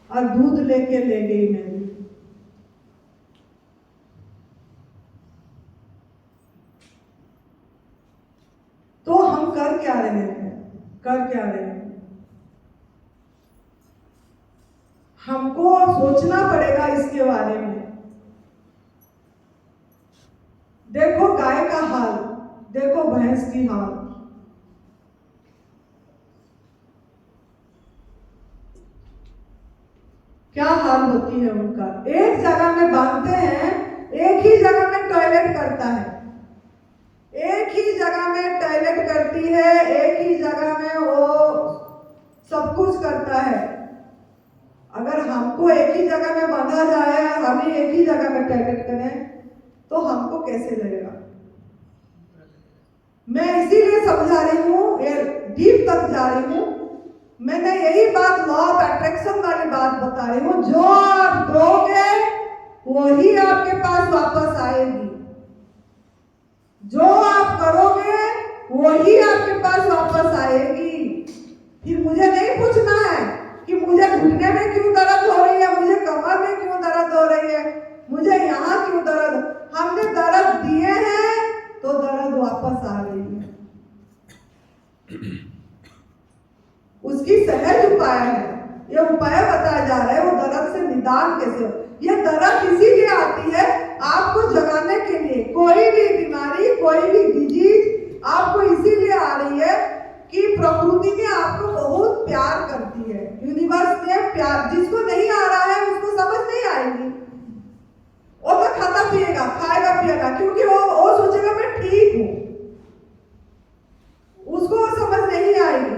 Speaker 1: और दूध लेके ले गई मैंने। तो हम कर क्या रहे हैं? कर क्या रहे हैं? हमको सोचना पड़ेगा इसके बारे में। देखो गाय का हाल, देखो भैंस की हाल, क्या हाल होती है उनका। एक जगह में बांधते हैं, एक ही जगह में टॉयलेट करता है, एक ही जगह में टॉयलेट करती है, एक ही जगह में वो सब कुछ करता है। अगर हमको एक ही जगह में बांधा जाए, हमें एक ही जगह में टॉयलेट करें, तो हमको कैसे लगेगा। मैं इसीलिए समझा रही हूँ, डीप तक जा रही हूँ। मैंने यही बात लॉ ऑफ अट्रैक्शन वाली बात बता रही हूँ। जो आप दोगे वही आपके पास वापस आएगी, जो आप करोगे वही आपके पास वापस आएगी। फिर मुझे नहीं पूछना है कि मुझे घुटने में क्यों दर्द हो रही है, मुझे कमर में क्यों दर्द हो रही है, मुझे यहाँ क्यों दर्द। हमने दर्द दिए हैं तो दर्द वापस आ रही है। उसकी सहज उपाय है, ये उपाय बताया जा रहा है। वो दर्द से निदान कैसे हो, ये दर्द इसीलिए आती है आपको जगाने के लिए। कोई भी बीमारी, कोई भी डिजीज आपको इसीलिए आ रही है कि प्रकृति ने आपको बहुत प्यार करती है। यूनिवर्स ने प्यार, जिसको नहीं आ रहा है उसको समझ नहीं आएगी। वो तो खाता पिएगा, खाएगा पिएगा, क्योंकि वो सोचेगा मैं ठीक हूं, उसको वो समझ नहीं आएगी।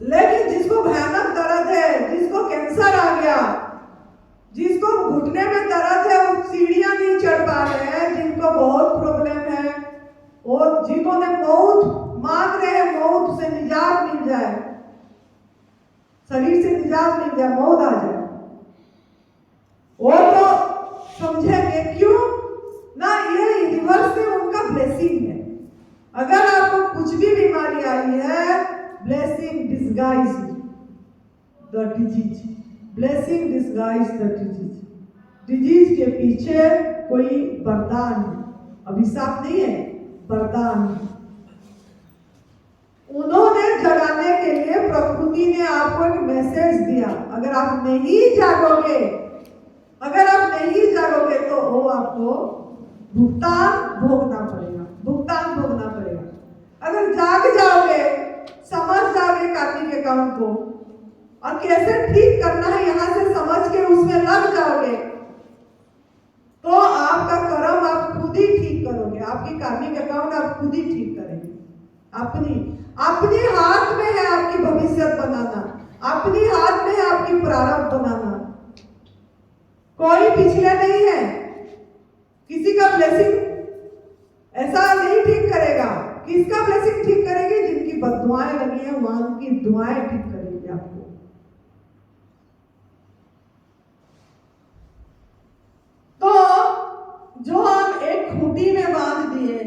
Speaker 1: लेकिन जिसको भयानक दर्द है, जिसको कैंसर आ गया, जिसको घुटने में दर्द है, वो सीढ़ियां नहीं चढ़ पा रहे हैं, जिनको बहुत प्रॉब्लम है, और जिन्होंने मौत मांग रहे हैं, मौत से निजात मिल जाए, शरीर से निजात मिल जाए, मौत आ जाए, वो तो समझेंगे क्यों ना, ये यूनिवर्स से उनका ब्लेसिंग है। अगर आपको कुछ भी बीमारी आई है, blessing disguise the disease, blessing disguise the disease. Disease के पीछे कोई वरदान है, अभिशाप नहीं है, वरदान है। उन्होंने जगाने के लिए प्रकृति ने आपको एक मैसेज दिया। अगर आप नहीं जागोगे, अगर आप नहीं जागोगे तो वो आपको भुगतान भोगना पड़ेगा, भुगतान भोगना पड़ेगा। अगर जाग जाओगे, समझ जाओगे कार्तिक अकाउंट को और कैसे ठीक करना है, यहां से समझ के उसमें लग जाओगे, तो आपका कर्म आप खुद ही ठीक करोगे। आपकी कार्मिक अकाउंट आप खुद ही ठीक करेंगे। अपनी हाथ में है आपकी भविष्य बनाना, अपनी हाथ में है आपकी प्रारब्ध बनाना। कोई पिछले नहीं है, किसी का ब्लेसिंग ऐसा नहीं ठीक करेगा। किसका ब्लेसिंग ठीक करेगी? जिनकी बददुआएं लगी हैं, वहां की दुआएं ठीक करेगी आपको। तो जो हम एक खूंटी में बांध दिए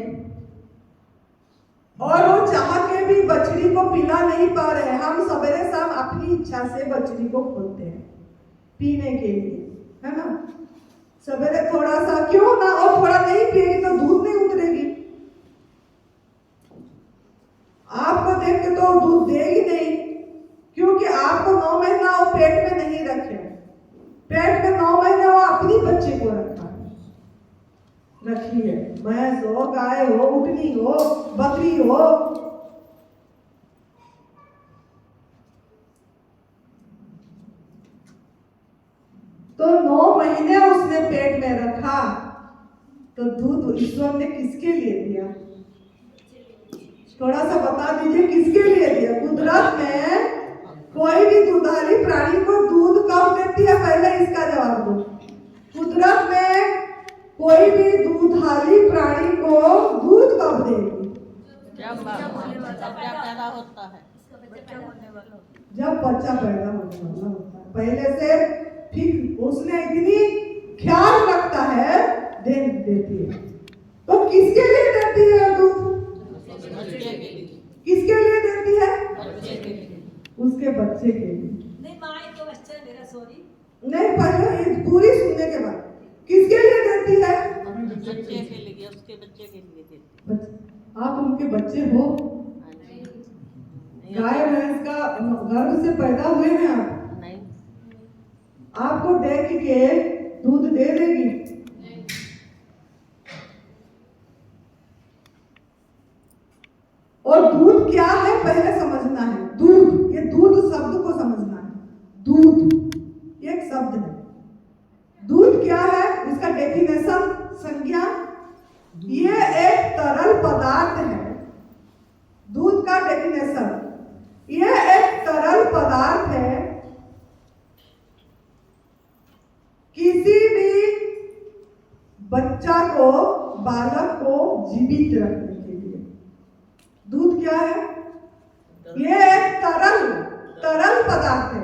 Speaker 1: और वो चाह के भी बछड़ी को पिला नहीं पा रहे, हम सवेरे शाम अपनी इच्छा से बछड़ी को खोलते हैं पीने के लिए, है ना। सवेरे थोड़ा सा क्यों ना, और थोड़ा नहीं पिएगी तो दूध नहीं उतरेगी। आपको देख के तो दूध देगी नहीं, क्योंकि आपको 9 महीना वो पेट में नहीं रखे। पेट में 9 महीने वो अपनी बच्चे को रखी है। भैंस हो, गाय हो, उटनी हो, बकरी हो, तो 9 महीने उसने पेट में रखा। तो दूध ईश्वर ने किसके लिए दिया? थोड़ा सा बता दीजिए, किसके लिए दिया? कुदरत में कोई भी दुधारी प्राणी को दूध कब देती है? पहले इसका जवाब दो। कुदरत में कोई भी दुधारी प्राणी को दूध कब देगी?
Speaker 5: जब पैदा होता है,
Speaker 1: जब बच्चा पैदा होने वाला होता है। पहले से ठीक उसने इतनी ख्याल रखता है, देती है। तो किसके लिए देती है दूध? किसके लिए देती है? उसके बच्चे के लिए।
Speaker 3: नहीं माँ, ये तो बच्चा है मेरा, सॉरी।
Speaker 1: नहीं, पहले पूरी सुनने के बाद किसके लिए देती है?
Speaker 5: बच्चे के लिए, उसके बच्चे के लिए देती है।
Speaker 1: आप उनके बच्चे हो? गाय भैंस का गर्भ से पैदा हुए हैं आप?
Speaker 5: नहीं।
Speaker 1: आपको देख के दूध दे देगी? और दूध क्या है पहले समझना है। दूध, ये दूध शब्द को समझना है। दूध जीवित रखने के लिए। दूध क्या है? ये एक तरल पदार्थ है।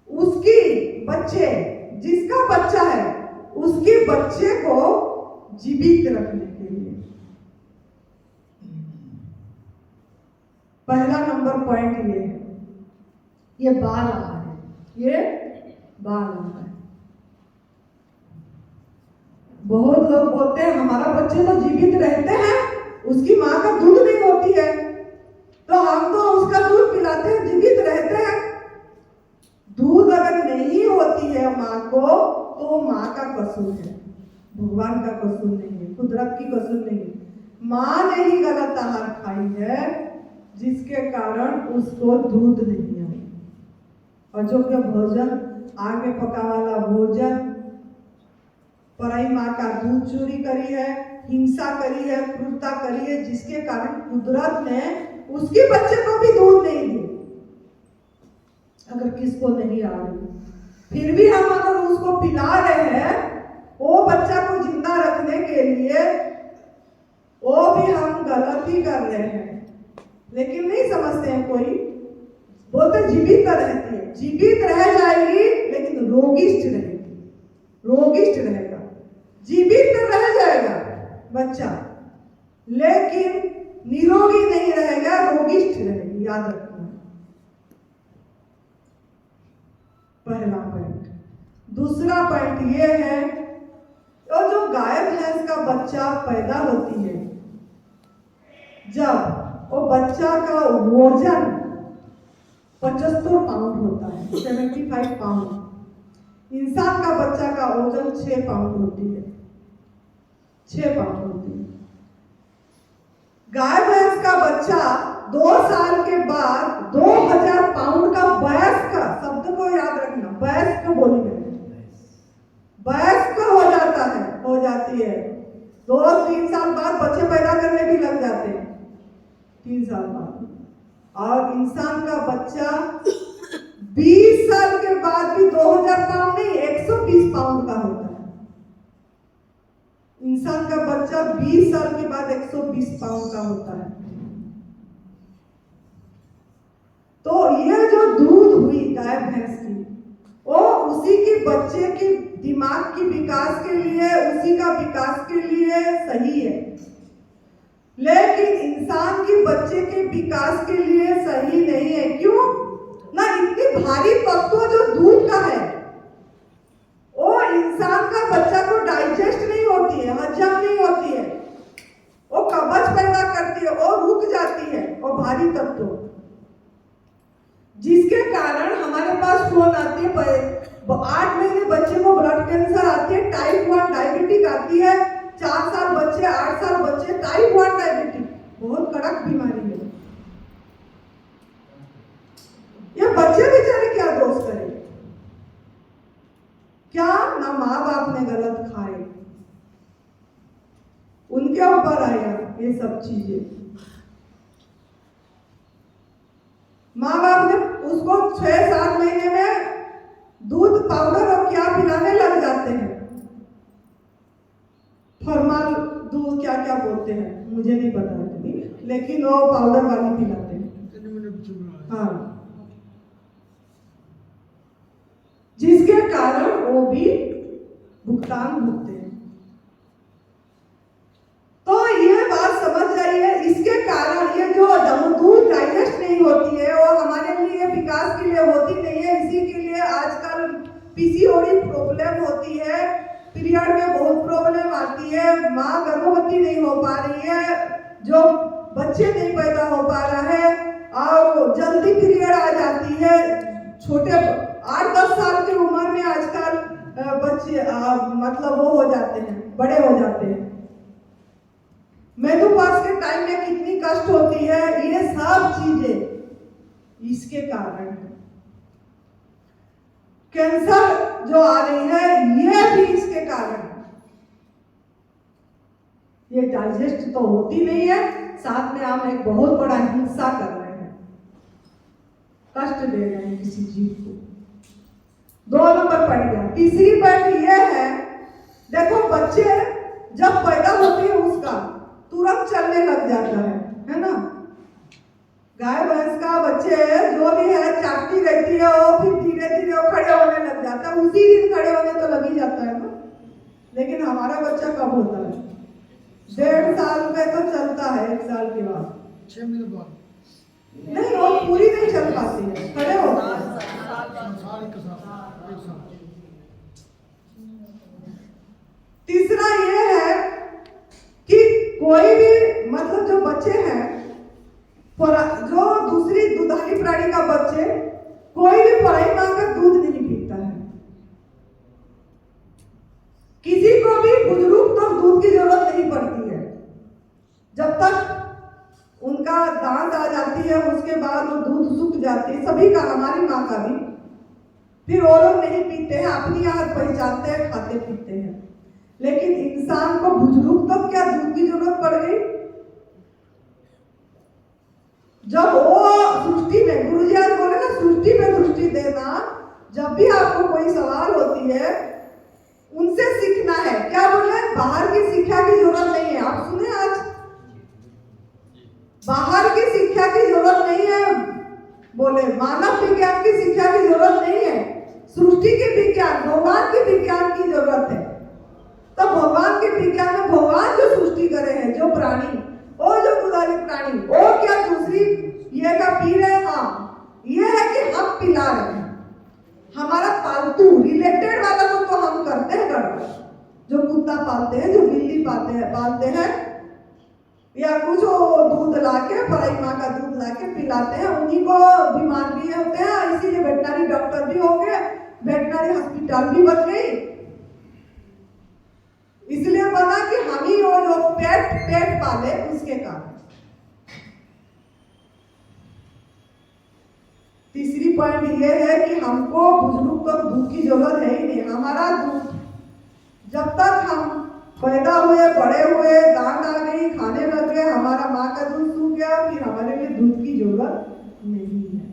Speaker 1: उसकी बच्चे, जिसका बच्चा है, उसके बच्चे को जीवित रखने के लिए। पहला नंबर पॉइंट ये है, ये बाल आहार है, ये बाल आहार है। बहुत लोग बोलते हैं हमारा बच्चे तो जीवित रहते हैं, उसकी माँ का दूध नहीं होती है, तो हम तो उसका दूध पिलाते हैं, जीवित रहते हैं। दूध अगर नहीं होती है माँ को, तो माँ का कसूर है, भगवान का कसूर नहीं है, कुदरत की कसूर नहीं है। माँ ने ही गलत आहार खाई है, जिसके कारण उसको दूध नहीं आया। अयोग्य भोजन, आग में पका वाला भोजन, पराई माँ का दूध चोरी करी है, हिंसा करी है, क्रूरता करी है, जिसके कारण कुदरत ने उसके बच्चे को भी दूध नहीं दिया। अगर किसको नहीं आ रही, फिर भी हम अगर उसको पिला रहे हैं, वो बच्चा को जिंदा रखने के लिए, वो भी हम गलत ही कर रहे हैं। लेकिन नहीं समझते हैं, कोई बोलते जीवित रहती है, जीवित रह जाएगी लेकिन रोगिष्ठ रहेगी, रोगिष्ठ रहेगा। जीवित रह जाएगा बच्चा, लेकिन निरोगी नहीं रहेगा, रोगिष्ठ रहेगी, याद रखना। पहला पॉइंट। दूसरा पॉइंट ये है, तो जो गाय भैंस का बच्चा पैदा होती है, जब वो बच्चा का वजन 75 पाउंड होता है, 75 पाउंड। इंसान का बच्चा का वजन 6 पाउंड होती है, 6 पाउंड होती है। गाय भैंस का बच्चा 2 साल के बाद 2000 पाउंड का, वयस्क शब्द को याद रखना, वयस्क बोली गई, वयस्क हो जाता है, हो जाती है। 2-3 साल बाद बच्चे पैदा करने भी लग जाते हैं, 3 साल बाद। और इंसान का बच्चा 20 साल के बाद भी 2000 पाउंड नहीं, 120 पाउंड का होता है। इंसान का बच्चा 20 साल के बाद 120 पाउंड का होता है। तो ये जो दूध हुई गाय भैंस की, वो उसी के बच्चे के दिमाग की विकास के लिए, उसी का विकास के लिए सही है, लेकिन इंसान के बच्चे के विकास के लिए सही नहीं है। क्यों ना? इतनी भारी तत्व जो दूध का है, वो इंसान का बच्चा को डाइजेस्ट नहीं होती है, हजम नहीं होती है, वो कब्ज पैदा करती है, वो रुक जाती है, वो भारी तत्व, जिसके कारण हमारे पास फोन आती है, 8 महीने बच्चे को ब्लड कैंसर आती है, टाइप 1 डायबिटीज आती है, 4 साल बच्चे, 8 साल बच्चे, टाइप 1 डायबिटीज, बहुत कड़क बीमारी है। ये बच्चे बेचारे क्या दोष करें? क्या ना माँ बाप ने गलत खाए, उनके ऊपर आया ये सब चीजें। माँ बाप ने उसको 6-7 महीने में दूध पाउडर और क्या पिलाने लग जाते हैं, फॉर्मल दूध क्या क्या बोलते हैं, मुझे नहीं पता इतनी, लेकिन वो पाउडर वाली पिलाते हैं। हाँ, जिसके कारण वो भी भुगतान भुगते हैं। तो ये बात समझ जाइए, इसके कारण ये जो दूध डाइजेस्ट नहीं होती है, वो हमारे लिए विकास के लिए होती नहीं है। इसी के लिए आजकल पीसीओडी प्रॉब्लम होती है, पीरियड में बहुत प्रॉब्लम आती है, माँ गर्भवती नहीं हो पा रही है, जो बच्चे नहीं पैदा हो पा रहा है, और जल्दी पीरियड आ जाती है। छोटे 8-10 साल की उम्र में आजकल बच्चे मतलब वो हो जाते हैं, बड़े हो जाते हैं। मेनोपॉज के टाइम में कितनी कष्ट होती है, ये सब चीजें इसके कारण है। कैंसर जो आ रही है, ये भी इसके कारण है। ये डाइजेस्ट तो होती नहीं है, साथ में हम एक बहुत बड़ा हिंसा कर रहे हैं, कष्ट दे रहे हैं किसी जीव को। 2 नंबर पड़ गया। तीसरी बात ये है, देखो बच्चे जब पैदा होती है उसका तुरंत चलने लग जाता है ना। गाय भैंस का बच्चे जो भी है चाटती रहती है, वो फिर धीरे धीरे वो खड़े होने लग जाता है, उसी दिन खड़े होने तो लग ही जाता है ना। लेकिन हमारा बच्चा कब होता है? 1.5 साल में तो चलता है, 1 साल के बाद
Speaker 6: 6 महीने बाद
Speaker 1: नहीं, वो पूरी नहीं चल पाती है, खड़े होते हैं।
Speaker 6: साल एक साल।
Speaker 1: तीसरा ये है कि कोई भी मतलब जो बच्चे हैं, जो दूसरी दुधारी प्राणी का बच्चे, कोई भी पराई मां का दूध नहीं पीता है। किसी को भी बुजुर्ग तो दूध की जरूरत नहीं पड़ती है। जब तक उनका दांत आ जाती है उसके बाद वो दूध सूख जाती है, सभी का, हमारी माँ का भी, फिर वो लोग नहीं पीते हैं, अपनी आदत पहचानते हैं, खाते पीते हैं। लेकिन इंसान को बुजुर्ग तक क्या दूध की जरूरत पड़ गई? जब वो सृष्टि में, गुरुजी आज बोले ना, सृष्टि में दृष्टि देना। जब भी आपको कोई सवाल होती है उनसे सीखना है। क्या बोले? बाहर की शिक्षा की जरूरत नहीं है। आप सुने आज, बाहर की शिक्षा की जरूरत नहीं है, बोले मानव विज्ञान की शिक्षा की जरूरत नहीं है, सृष्टि के विज्ञान, भगवान के विज्ञान की जरूरत है। तो भगवान के विज्ञान में भगवान जो सृष्टि करे हैं, जो प्राणी, वो जो दुधारी प्राणी, वो क्या दूसरी ये का पी रहे हैं? हाँ, ये है कि हम पिला रहे हैं। हमारा पालतू रिलेटेड वाला तो हम करते हैं गड़बड़। जो कुत्ता पालते हैं, जो बिल्ली पालते हैं या कुछ दूध लाके, पराई माँ का दूध लाके पिलाते हैं, उन्हीं को बीमार भी होते हैं। इसीलिए वेटनरी डॉक्टर भी हो गए, वेटनरी हॉस्पिटल भी बन गई। इसलिए बना कि हम ही वो जो पेट पाले उसके कारण। तीसरी पॉइंट ये है कि हमको बुजुर्ग तक दूध की जरूरत है ही नहीं। हमारा दूध जब तक हम पैदा हुए, बड़े हुए, दांत आ गई, खाने लग गए, हमारा माँ का दूध सूख गया, फिर हमारे लिए दूध की जरूरत नहीं है।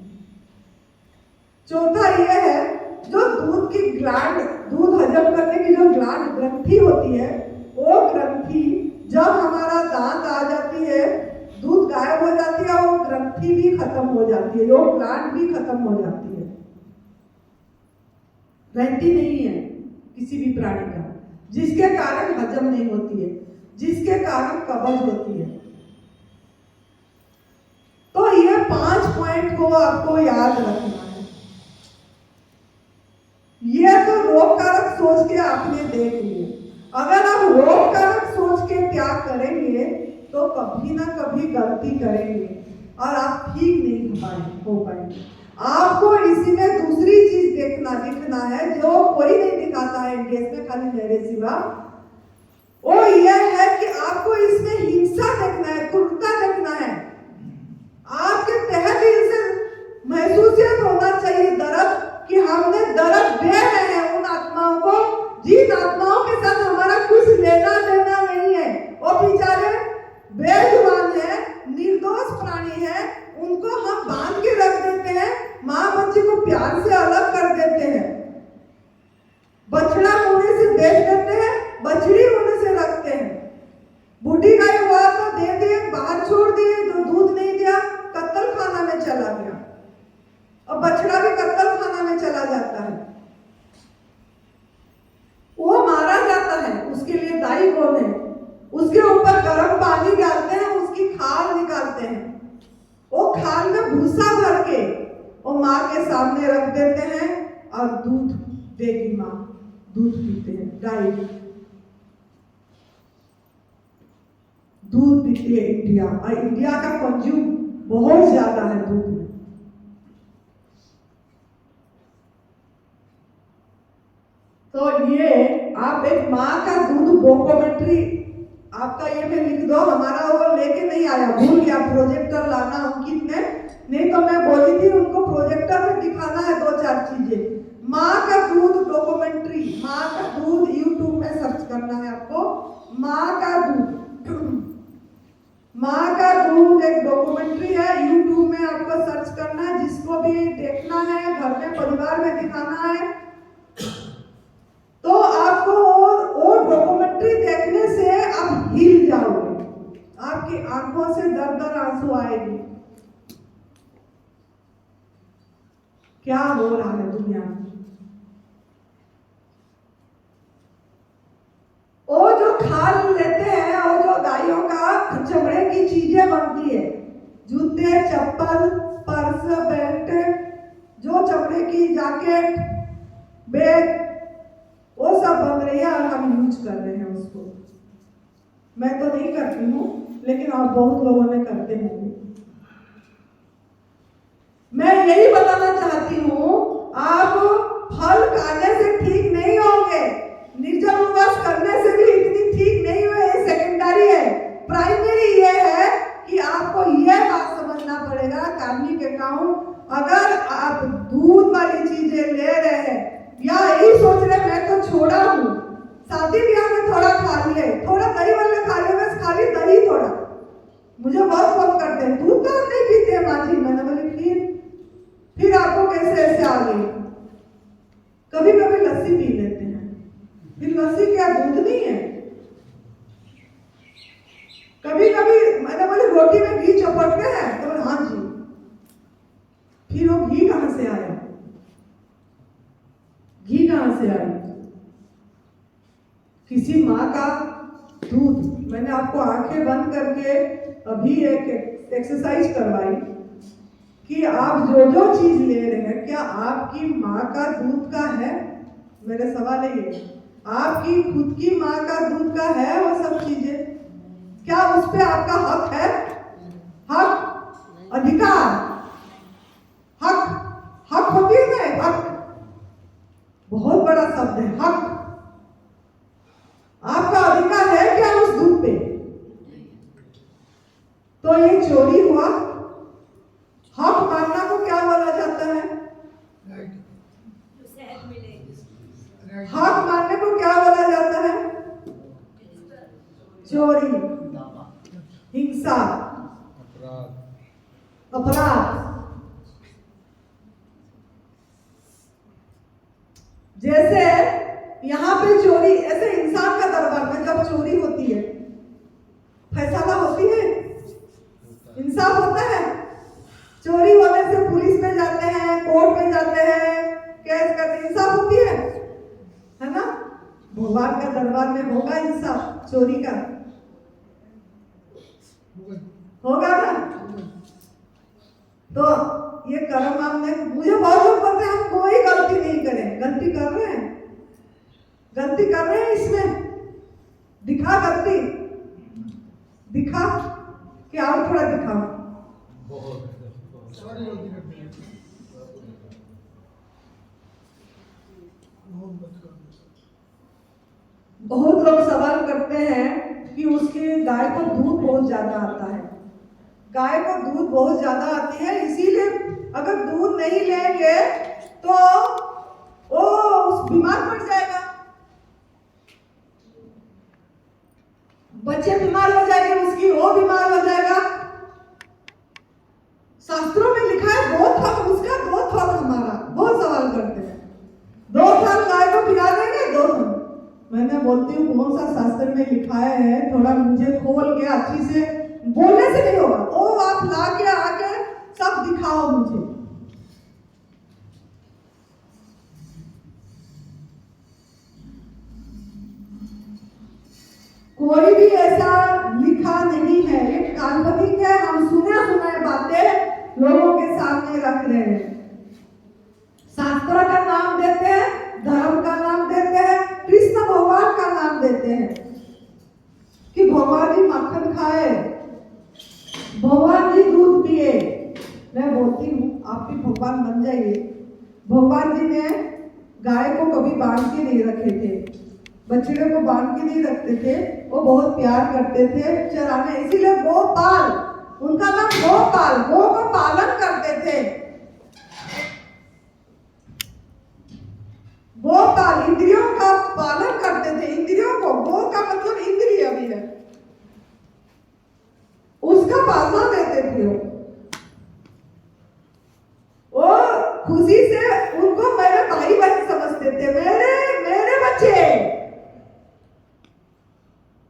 Speaker 1: चौथा ये है, जो दूध की ग्लैंड, दूध हजम करने की जो ग्लैंड ग्रंथि होती है, वो ग्रंथि जब हमारा दांत आ जाती है, दूध गायब हो जाती है, वो ग्रंथि भी खत्म हो जाती है, वो ग्लैंड भी खत्म हो जाती है। ग्रंथि नहीं है किसी भी प्राणी का, जिसके कारण हजम नहीं होती है, जिसके कारण कब्ज होती है। तो ये 5 पॉइंट को आपको याद रखना है। ये तो रोग कारक सोच के आपने देख लिए। अगर आप रोग कारक सोच के त्याग करेंगे तो कभी ना कभी गलती करेंगे और आप ठीक नहीं हो पाएंगे। आपको इसी में दूसरी चीज दिखना है, जो कोई नहीं दिखाता है इंडिया में, खाली मेरे सिवा। वो यह है कि आपको इसमें हिंसा देखना है, क्रूरता देखना है। आपके तहे दिल से महसूसियत होना चाहिए दर्द, कि हमने दर्द दे रहे हैं उन आत्माओं को, जिन आत्माओं के साथ हमारा कुछ लेना देना नहीं है। वो बेचारे बेजुबान है, निर्दोष प्राणी है, उनको हम बांध के रख देते हैं, माँ बच्चे को प्यार से अलग कर देते हैं, बछड़ा होने से बेच देते हैं, बछड़ी होने से रखते हैं। बूढ़ी गाय हुआ तो दे दिए, बाहर छोड़ दिए, जो दूध नहीं दिया कत्तल खाना में चला गया, और बछड़ा भी कत्तल खाना में चला जाता है, वो मारा जाता है। उसके लिए दाई कौन है? उसके ऊपर गर्म पानी डालते हैं, उसकी खाल निकालते हैं, वो खाल में भूसा भर के वो माँ के सामने रख देते हैं, और दूध देगी माँ, दूध पीते हैं, गाय दूध पीती है इंडिया, और इंडिया का कंज्यूम बहुत ज्यादा है दूध में। तो ये आप एक माँ का दूध डॉक्यूमेंट्री आपका ये में लिख दो। हमारा वो लेके नहीं आया, भूल गया प्रोजेक्टर लाना अंकित ने, नहीं तो मैं बोली थी उनको प्रोजेक्टर में दिखाना है 2-4 चीजें। माँ का दूध डॉक्यूमेंट्री, माँ का दूध यूट्यूब में सर्च करना है आपको, माँ का दूध। माँ का दूध एक डॉक्यूमेंट्री है, यूट्यूब में आपको सर्च करना है। जिसको भी देखना है, घर में परिवार में दिखाना है, तो आपको वो डॉक्यूमेंट्री देखने से आंसू आएगी। क्या हो रहा है दुनिया में? वो जो खाल लेते हैं, वो जो गायों का चमड़े की चीजें बनती है, जूते, चप्पल, पर्स, बेल्ट, जो चमड़े की जैकेट, बैग, वो सब बन रही है और हम यूज कर रहे हैं उसको। मैं तो नहीं करती हूँ, लेकिन आप बहुत लोगों ने करते होंगे। मैं यही बताना चाहती हूँ, आप फल खाने से ठीक नहीं होंगे, निर्जल उपवास करने से भी इतनी ठीक नहीं हुए। ये सेकेंडरी है। प्राइमरी ये है कि आपको ये बात समझना पड़ेगा, कार्मिक अकाउंट, अगर आप दूध वाली चीजें ले रहे हैं या यही सोच रहे मैं तो छोड़ा हूँ, शादी ब्याह में थोड़ा खा लिए, थोड़ा दही वाले खा लिए, बस खाली दही थोड़ा, मुझे बहुत कम करते हैं, दूध तो नहीं पीते हैं माँ जी। मैंने बोली फिर आपको कैसे ऐसे आ गई? कभी कभी लस्सी पी लेते हैं, फिर लस्सी क्या दूध नहीं है? कभी कभी मैंने बोली रोटी में घी चपटते हैं, तो बोले हाँ जी। फिर वो घी कहां से आया? घी कहां से आया? किसी माँ का दूध। मैंने आपको आंखें बंद करके अभी एक एक्सरसाइज करवाई कि आप जो जो चीज ले रहे हैं, क्या आपकी माँ का दूध का है? मेरे सवाल ये, आपकी खुद की माँ का दूध का है वो सब चीजें? क्या उस पे आपका हक है? हक, अधिकार, हक होती है ना, हक बहुत बड़ा शब्द है, हक। आपका अधिकार है क्या उस दूध पे? तो ये चोरी हुआ। हक मानना को क्या बोला जाता है? हक मानने को क्या बोला जाता है? चोरी, हिंसा, अपराध। जैसे यहाँ पे चोरी, ऐसे इंसान का दरबार में जब चोरी होती है, फैसला होती है, इंसाफ होता है। चोरी होने से पुलिस में जाते हैं, कोर्ट में जाते हैं, केस करते, इंसाफ होती है ना? भगवान का दरबार में होगा इंसाफ चोरी का? होगा ना? तो ये कर्म हमने, मुझे बहुत लोग बोलते हैं हम कोई गलती नहीं करें। गलती कर रहे हैं, गलती कर रहे हैं। इसमें दिखा गलती, दिखा कि और थोड़ा दिखाओ। बहुत लोग सवाल करते हैं कि उसके गाय को दूध बहुत ज्यादा आता है। गाय को दूध बहुत ज्यादा आती है, इसीलिए अगर दूध नहीं लेंगे तो वो उस बीमार पड़ जाएगा, बच्चे बीमार हो जाएंगे, उसकी वो बीमार हो जाएगा। शास्त्रों में लिखा है 2 थन उसका 2 थन हमारा। बहुत सवाल करते हैं 2 थन गाय को पिला देंगे 2 थन। मैंने बोलती हूँ कौन सा शास्त्र में लिखा है, थोड़ा मुझे खोल के अच्छी से, बोलने से नहीं होगा, वो आप ला के आके सब दिखाओ मुझे। कोई भी ऐसा लिखा नहीं है, ये काल्पनिक है। हम सुने बातें लोगों के सामने रख रहे हैं। शास्त्र का नाम देते हैं, धर्म का नाम देते हैं, कृष्ण भगवान का नाम देते हैं कि भगवान जी मक्खन खाए, भगवान जी दूध पिए। मैं बोलती हूँ आप भी भगवान बन जाइए। भगवान जी ने गाय को कभी बांध के नहीं रखे थे, बछड़े को बांध के नहीं रखते थे, वो बहुत प्यार करते थे चराने, इसीलिए गोपाल, उनका नाम गोपाल, गो का पालन करते थे। गोपाल इंद्रियों का पालन करते थे, इंद्रियों को, गो का मतलब इंद्रिय भी है, उसका पालना देते थे। वो खुशी से उनको मेरे भाई बहन समझते थे, मेरे बच्चे,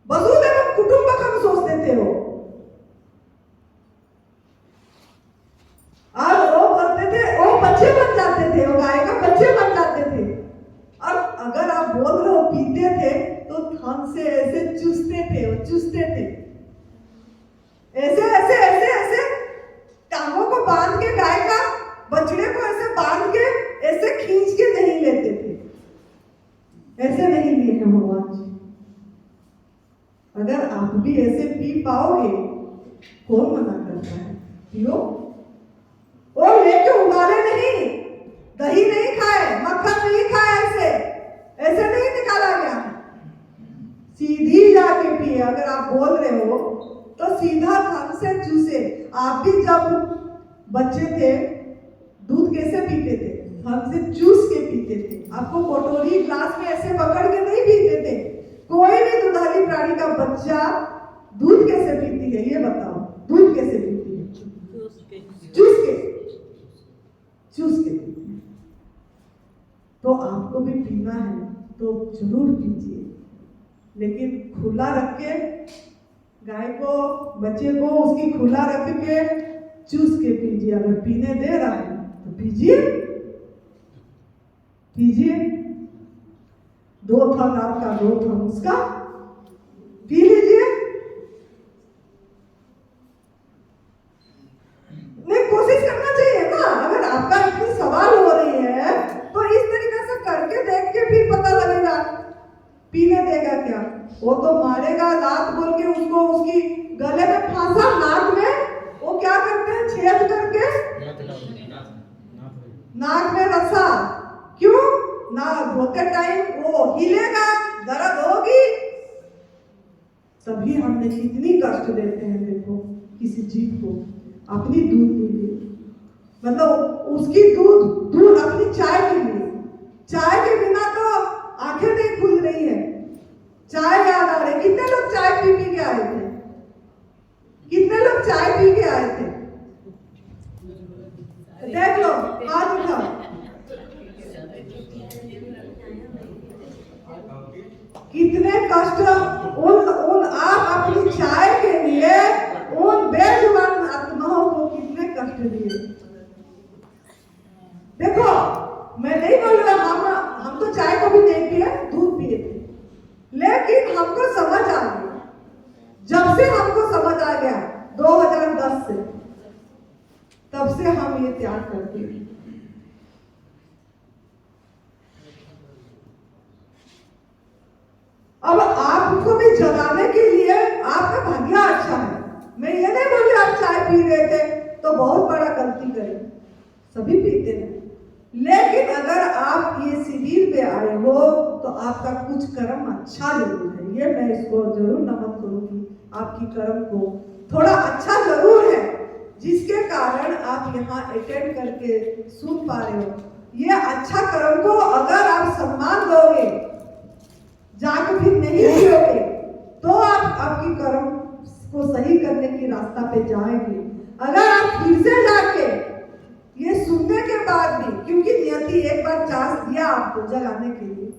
Speaker 1: वसुधैव कुटुंबकम सोचते थे वो। भी ऐसे पी पाओगे? कौन मना करता है? पियो। और लेके उबाले नहीं, दही नहीं खाए, मक्खन नहीं खाए, ऐसे नहीं निकाला गया। सीधी जाके पिए। अगर आप बोल रहे हो तो सीधा थन से चूसे। आप भी जब बच्चे थे दूध कैसे पीते थे? थन से चूस के पीते थे। आपको कटोरी ग्लास में ऐसे पकड़ के नहीं पीते थे। कोई भी दुधारी प्राणी का बच्चा दूध कैसे पीती है? ये बताओ, दूध कैसे पीती है? चूस के पीती है। तो आपको भी पीना है तो जरूर पीजिए, लेकिन खुला रख के, गाय को, बच्चे को उसकी खुला रख के चूस के पीजिए। अगर पीने दे रहा है तो पीजिए। 2 थन आपका, 2 थन उसका, पी लीजिए। नहीं, कोशिश करना चाहिए ना। अगर आपका इतनी सवाल हो रही है तो इस तरीके से करके देख के फिर पता लगेगा। पीने देगा क्या? वो तो मारेगा, लात बोल के उसको उसकी गले में फांसा, नाक में वो क्या करते हैं, छेद करके नाक में रसा। क्यों? ना धोते टाइम वो हिलेगा, दर्द होगी। तभी हमने कितनी कष्ट देते हैं। देखो किसी जीव को अपनी दूध के लिए, मतलब उसकी दूध अपनी चाय के लिए। चाय के बिना तो आंखें नहीं खुल रही है, चाय याद आ रही। कितने लोग चाय पी के आए थे? कितने लोग चाय पी के आए थे? देख लो, हाथ उठाओ। कितने कष्ट उन आप अपनी चाय के लिए उन बेजुबान आत्माओं को कितने कष्ट दिए। देखो, मैं नहीं बोल रहा, हम तो चाय को भी नहीं पिए, दूध पिए थे, लेकिन हमको समझ आ गया। जब से हमको समझ आ गया 2010 से, तब से हम ये त्याग करते हैं। अब आपको भी जगाने के लिए आपका भाग्य अच्छा है। मैं ये नहीं बोल रही आप चाय पी रहे थे तो बहुत बड़ा गलती करें, सभी पीते हैं। लेकिन अगर आप ये शिविर पे आए हो तो आपका कुछ कर्म अच्छा जरूर है। ये मैं इसको जरूर नमन करूंगी, आपकी कर्म को थोड़ा अच्छा जरूर है, जिसके कारण आप यहाँ अटेंड करके सुन पा रहे हो। ये अच्छा कर्म को अगर आप सम्मान दोगे, जाके फिर नहीं पियोगे, तो आप आपकी कर्म को सही करने की रास्ता पे जाएंगे। अगर आप फिर से जाके ये सुनने के बाद भी, क्योंकि नियति एक बार चांस दिया आपको जगाने के लिए,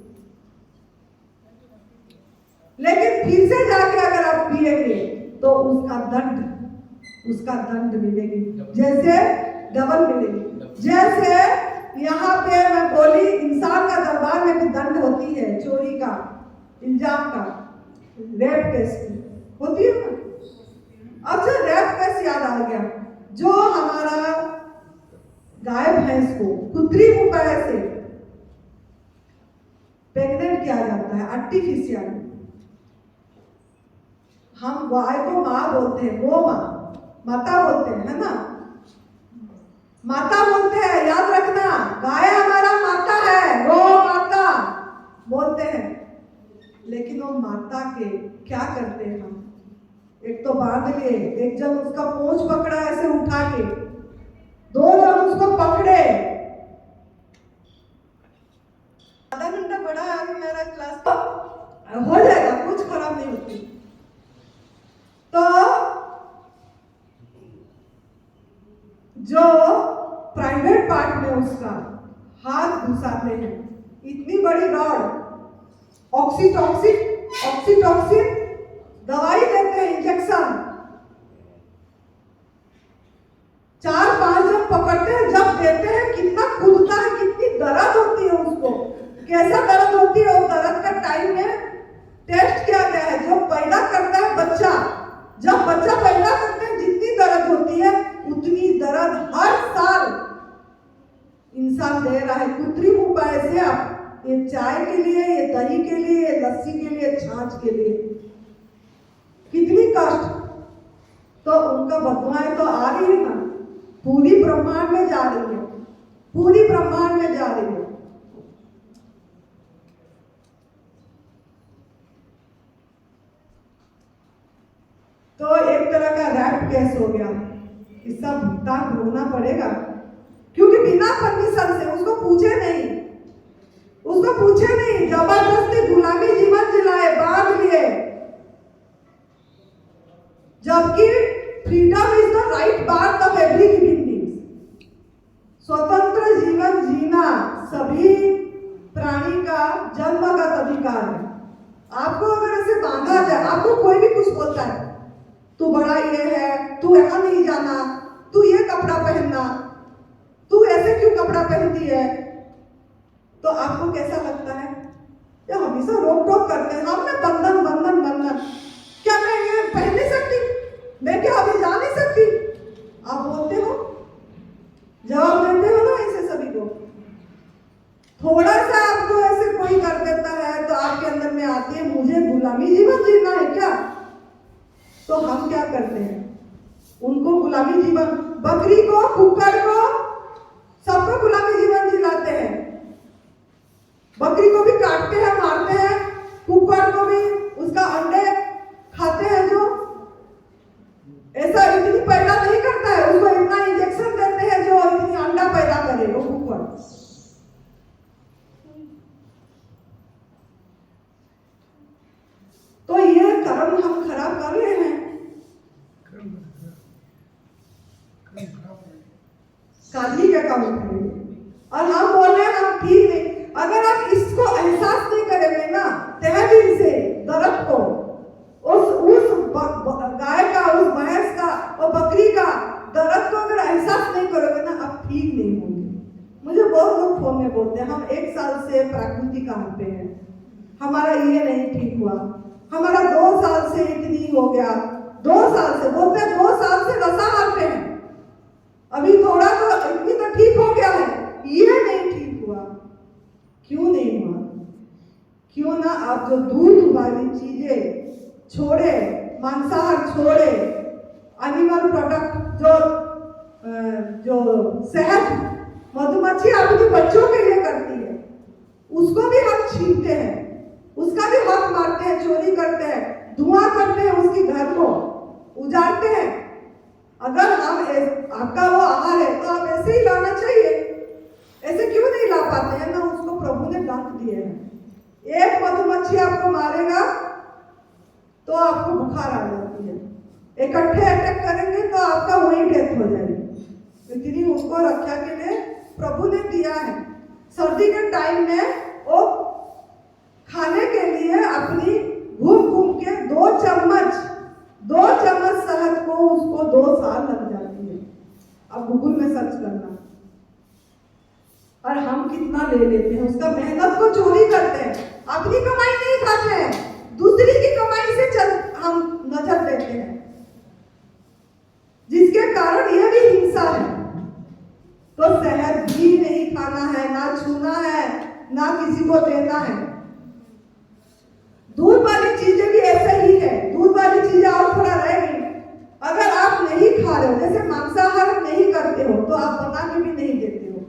Speaker 1: लेकिन फिर से जाके अगर आप पिएंगे तो उसका दंड मिलेगी, जैसे डबल मिलेगी। जैसे यहाँ पे मैं बोली, इंसान का दरबार में भी दंड होती है, चोरी का, इल्जाम का, रेप केस की होती है ना। अब जो रेप केस याद आ गया, जो हमारा गाय भैंस को कृत्रिम उपाय से प्रेग्नेंट किया जाता है, आर्टिफिशियल। हम गाय को माँ बोलते हैं, गो माँ, माता बोलते हैं, है ना, माता बोलते हैं, याद रखना, गाय हमारा माता है, गो माता बोलते हैं। लेकिन वो माता के क्या करते हैं हम? एक तो बांध लिए, एक जन उसका पूंछ पकड़ा ऐसे उठा के, 2 जन उसको पकड़े। आधा घंटा पड़ा है अभी मेरा क्लास, तो हो जाएगा, कुछ खराब नहीं होती। तो जो प्राइवेट पार्ट में उसका हाथ घुसाते हैं, इतनी बड़ी रॉड, ऑक्सीटॉक्सिन दवाई देते हैं, इंजेक्शन, 4-5 जन पकड़ते हैं, जब देते हैं कितना कूदता है, कितनी दर्द होती है उसको, कैसा दर्द होती है। वो दर्द का टाइम में टेस्ट किया गया है, जो पैदा करता है बच्चा, जब बच्चा पैदा करते हैं जितनी दर्द होती है उतनी दर्द हर साल इंसान दे रहा है कृत्रिम उपाय से। आप ये चाय के लिए, ये दही के लिए, ये लस्सी के लिए, छाछ के लिए, कितनी कष्ट, तो उनका बदुआएं तो आ रही है ना, पूरी ब्रह्मांड में जा रही है, पूरी ब्रह्मांड में जा रही है। तो एक तरह का रैप केस हो गया, इसका भुगतान भोगना पड़ेगा, क्योंकि बिना परमिशन से उसको पूछे नहीं, जबरदस्ती गुलामी जीवन जिलाए, बांध लिए, जबकि freedom is the right part of every living being. स्वतंत्र जीवन जीना सभी प्राणी का जन्मगत अधिकार है। आपको अगर ऐसे बांधा जाए, आपको कोई भी कुछ बोलता है, तू बड़ा ये है, तू यहाँ नहीं जाना, तू ये कपड़ा पहनना, तू ऐसे क्यों कपड़ा पहनती है, तो आपको कैसा लगता है? या हमेशा रोक टोक करते हैं, हम में बंधन बंधन बंधन, क्या मैं ये पहन नहीं सकती, मैं क्या अभी जा नहीं सकती? आप बोलते हो, जवाब देते हो ना ऐसे सभी को। थोड़ा सा आपको ऐसे कोई कर देता है तो आपके अंदर में आती है मुझे गुलामी जीवन जीना है क्या? तो हम क्या करते हैं? उनको गुलामी जीवन, बकरी को, कुक्कड़ को, सबको गुलामी जीवन जिलाते हैं। बकरी को भी काटते हैं, मारते हैं, कुक्कड़ को भी उसका अंडे खाते हैं, जो ऐसा इतनी पैदा नहीं करता है, उसको इतना इंजेक्शन देते हैं जो इतनी अंडा पैदा करे वो कुक्कड़। तो ये कर्म हम खराब कर रहे हैं, कार्मिक का काम करेंगे, और हम बोल रहे हैं हम ठीक नहीं। अगर आप इसको एहसास नहीं करेंगे ना, तहे दिल से दर्द को, उस गाय का, उस भैंस का और बकरी का दर्द को अगर एहसास नहीं करोगे ना, आप ठीक नहीं होंगे। मुझे बहुत लोग फोन में बोलते हैं, हम 1 साल से प्राकृतिक काम पे हैं, हमारा ये नहीं ठीक हुआ, हमारा 2 साल से इतनी हो गया, 2 साल से बोलते हैं, 2 साल से रसाहार पे हैं, अभी थोड़ा तो इतनी तो ठीक हो गया है, ये नहीं ठीक हुआ। क्यों नहीं हुआ? क्यों ना आप जो दूध वाली चीजें छोड़े, मांसाहार छोड़े, एनिमल प्रोडक्ट, जो शहद मधुमक्खी अपने बच्चों के लिए करती है, उसको भी हम छीनते हैं, उसका भी हक मारते हैं, चोरी करते हैं, धुआं करते हैं, उसके घर को उजाड़ते हैं। अगर हम आपका वो आहार है तो आप ऐसे ही लाना चाहिए, ऐसे क्यों नहीं ला पाते हैं ना? उसको प्रभु ने डंक दिए हैं। एक मधुमक्खी आपको मारेगा तो आपको बुखार आ जाती है, इकट्ठे अटैक करेंगे तो आपका वही डेथ हो जाएगी। इतनी उसको रक्षा के लिए प्रभु ने दिया है। सर्दी के टाइम में वो खाने के लिए अपनी घूम घूम के 2 चम्मच शहद को उसको 2 साल लग जाती है। अब गूगल में सर्च करना, और हम कितना ले लेते हैं, उसका मेहनत को चोरी करते हैं, अपनी कमाई नहीं खाते हैं, दूसरी की कमाई से हम नजर देते हैं, जिसके कारण यह भी हिंसा है। तो शहद भी नहीं खाना है, ना छूना है, ना किसी को देना है। दूध वाली चीजें भी ऐसे ही है, दूध वाली चीजें और थोड़ा रह गई। अगर आप नहीं खा रहे हो, जैसे मांसाहार नहीं करते हो, तो आप बना के भी नहीं देते हो।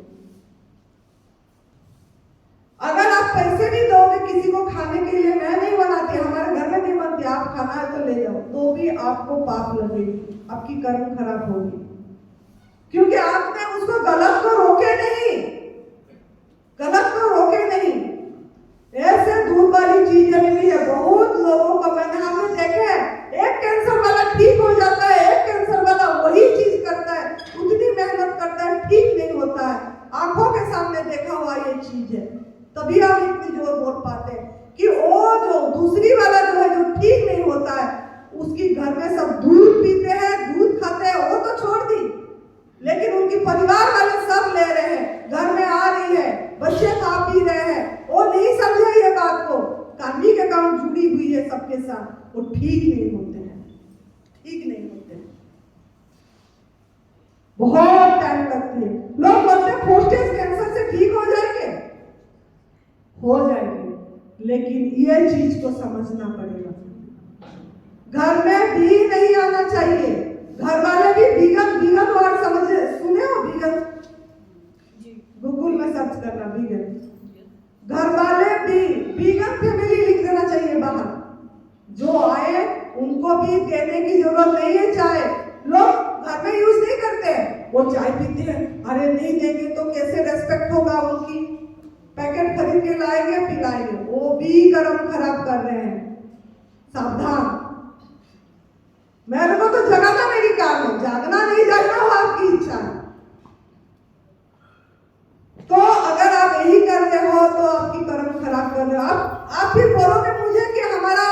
Speaker 1: अगर आप पैसे भी दोगे किसी को खाने के लिए, मैं नहीं बनाती, हमारे घर में नहीं बनती, आप खाना है तो ले जाओ, तो भी आपको पाप लगेगी, आपकी कर्म खराब होगी, क्योंकि आपने उसको गलत को रोके नहीं। ऐसे दूध वाली चीजें भी है, बहुत लोगों को हमने देखे हैं, एक कैंसर वाला ठीक हो जाता है, एक कैंसर वाला वही चीज करता है, उतनी मेहनत करता है, ठीक नहीं होता है। आंखों के सामने देखा हुआ ये चीज है, तभी आप इतनी जोर बोल पाते हैं कि वो जो दूसरी वाला जो है, जो ठीक नहीं होता है, उसकी घर में सब दूध पीते हैं, दूध खाते हैं, वो तो छोड़ दी, लेकिन उनकी परिवार वाले सब ले रहे हैं, घर में आ रही है, बच्चे खा पी रहे हैं, वो नहीं समझे ये बात को। कार्मिक अकाउंट जुड़ी हुई है सबके साथ, वो ठीक नहीं होते हैं, ठीक नहीं होते हैं, बहुत टाइम लगती है। लोग बोलते हैं प्रोस्टेट कैंसर से ठीक हो जाएंगे, लेकिन ये चीज को समझना पड़ेगा। घर में भी नहीं आना चाहिए। घर वाले भी वीगन वर्ड समझे, सुने हो वीगन? गूगल में सर्च करना वीगन। घर वाले भी वीगन फैमिली लिख देना चाहिए बाहर। जो आए उनको भी देने की जरूरत नहीं है चाय। लोग घर में यूज नहीं करते हैं, वो चाय पीते हैं, अरे नहीं देंगे तो कैसे रेस्पेक्ट होगा उनकी। पैकेट खरीद के लाएंगे पिलाएंगे, वो भी कर्म खराब कर रहे हैं। सावधान। मेरे को तो जगाना मेरी काम है, जागना नहीं जागना वो आपकी इच्छा है। तो अगर आप यही कर रहे हो तो आपकी कर्म खराब कर रहे हो। आप फिर बोलोगे मुझे कि हमारा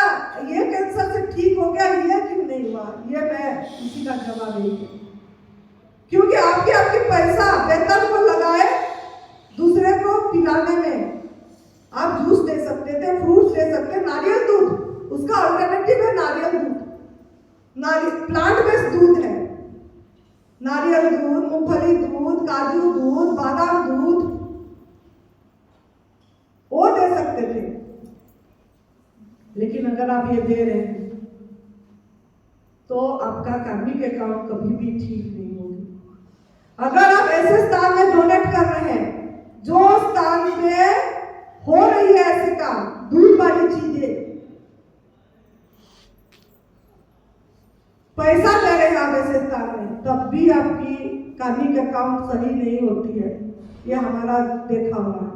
Speaker 1: ये कैंसर से ठीक हो गया, ये क्यों नहीं हुआ? ये मैं किसी का जवाब नहीं दूं, क्योंकि आपके पैसा वेतन को लगाए दूसरे को पिलाने में। आप जूस दे सकते थे, फ्रूट्स दे सकते, नारियल दूध, उसका अल्टरनेटिव है नारियल दूध। प्लांट बेस्ड दूध है, नारियल दूध, मूंगफली दूध, काजू दूध, बादाम दूध, वो दे सकते थे। लेकिन अगर आप ये दे रहे हैं तो आपका कार्मिक अकाउंट कभी भी ठीक नहीं होगी। अगर आप ऐसे स्थान में डोनेट कर रहे हैं जो स्थान पे हो रही है ऐसे काम, दूध वाली चीजें, पैसा दे रहे हैं आप ऐसे स्थान में, तब भी आपकी कार्मिक अकाउंट सही नहीं होती है। ये हमारा देखा हुआ है।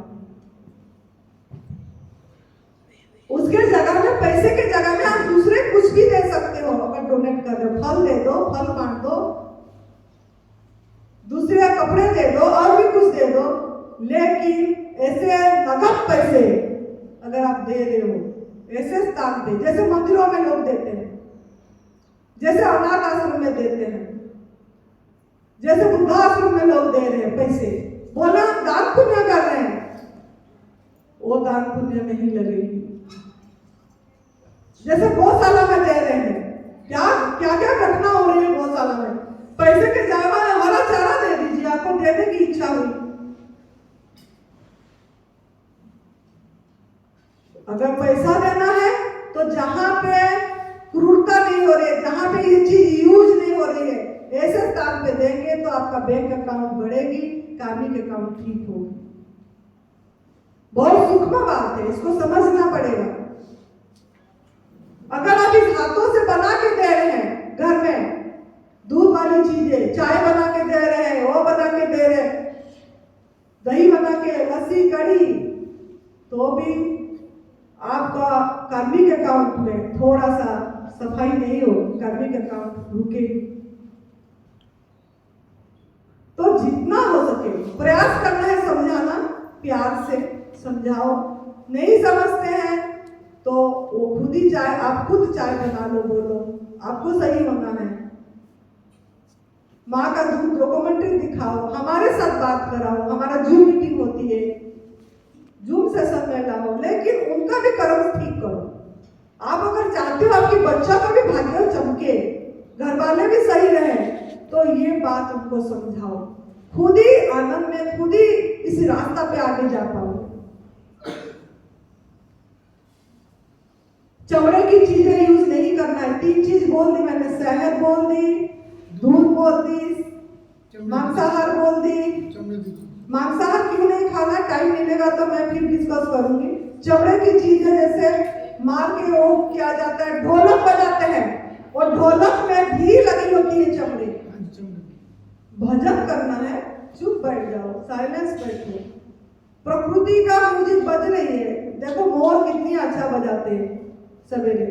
Speaker 1: उसके जगह में, पैसे के जगह में आप दूसरे कुछ भी दे सकते हो। अगर डोनेट कर रहे हो, फल दे दो, फल बांट दो, दूसरे कपड़े दे दो, और भी कुछ दे दो। लेकिन ऐसे नगद पैसे अगर आप दे रहे हो ऐसे स्थान पे, जैसे मंदिरों में लोग देते हैं, जैसे अनाथ आश्रम में देते हैं, जैसे वृद्धाश्रम में लोग दे रहे हैं पैसे, बोला दान पुण्य कर रहे हैं, वो दान पुण्य नहीं लगेगी। जैसे गौशाला में दे रहे हैं, क्या क्या क्या घटना हो रही है गौशाला में। पैसे के जगह में हरा चारा दे दीजिए, आपको देने की इच्छा हुई। अगर पैसा देना है तो जहां पे क्रूरता नहीं हो रही है, जहां पे ये चीज यूज नहीं हो रही है, ऐसे स्थान पे देंगे तो आपका बैंक अकाउंट बढ़ेगी, कार्मिक अकाउंट ठीक होगी। बहुत सूक्ष्म बात है, इसको समझना पड़ेगा। अगर आप इस हाथों से बना के दे रहे हैं, घर में दूध वाली चीजें, चाय बना के दे रहे हैं, वो बना के दे रहे हैं, दही बना के, लस्सी, कढ़ी, तो भी आपका कार्मिक अकाउंट में थोड़ा सा सफाई नहीं हो, कार्मिक अकाउंट रुकेगी। तो जितना हो सके प्रयास करना है समझाना, प्यार से समझाओ। नहीं समझते हैं तो वो खुद ही चाय, आप खुद चाय बना लो, बोलो आपको सही होना है। माँ का दूध डॉक्यूमेंट्री दिखाओ, हमारे साथ बात कराओ, हमारा जूम मीटिंग होती है, जूम सेशन में लाओ, लेकिन उनका भी कर्म ठीक करो। आप अगर चाहते हो आपकी बच्चा का भी भाग्य चमके, घर वाले भी सही रहे, तो ये बात उनको समझाओ। खुद ही आनंद में, खुद ही इस रास्ता पे आगे जा पाओ। चमड़े की चीजें यूज नहीं करना है। 3 चीज बोल दी मैंने, शहद बोल दी, दूध बोल दी, मांसाहार बोल दी। मांसाहार क्यों नहीं खाना, टाइम मिलेगा तो मैं फिर डिस्कस करूंगी। चमड़े की चीजें जैसे मार के वो किया जाता है, ढोलक बजाते हैं, और ढोलक में भी लगी होती है चमड़े। भजन करना है, चुप बैठ जाओ, साइलेंस बैठो, प्रकृति का म्यूजिक बज रही है। देखो मोर कितनी अच्छा बजाते हैं सवेरे,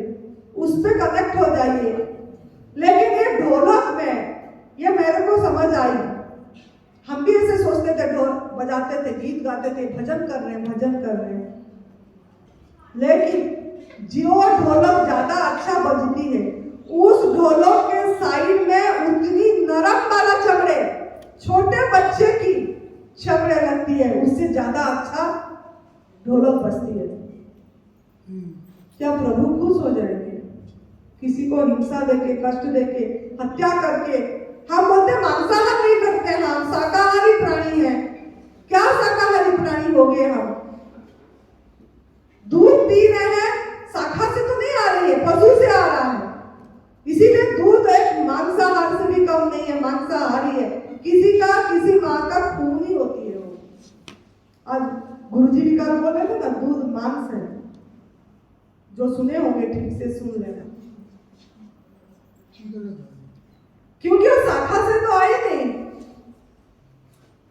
Speaker 1: उस पे कनेक्ट हो जाइए। लेकिन ये ढोलक में, ये मेरे को समझ आई, हम भी ऐसे सोचते थे, ढोल बजाते थे, गीत गाते थे, भजन कर रहे हैं, भजन कर रहे हैं, लेकिन जो ढोलक ज्यादा अच्छा बजती है, उस ढोलक के साइड में उतनी नरम वाला चमड़े, छोटे बच्चे की चमड़े लगती है, उससे ज्यादा अच्छा ढोलक बजती है। क्या प्रभु खुश हो जाएंगे? किसी को हिंसा देके, कष्ट देके, हत्या करके, हम बोलते मांसाहार नहीं करते, हम शाकाहारी प्राणी हैं। क्या शाकाहारी प्राणी हो गए हम? दूध पी रहे हैं, शाखा से तो नहीं आ रही है, पशु से आ रहा है, इसीलिए बार बोले थे ना, दूध मांस है। जो सुने होंगे ठीक से सुन लेना, क्योंकि वो शाखा से तो आए नहीं।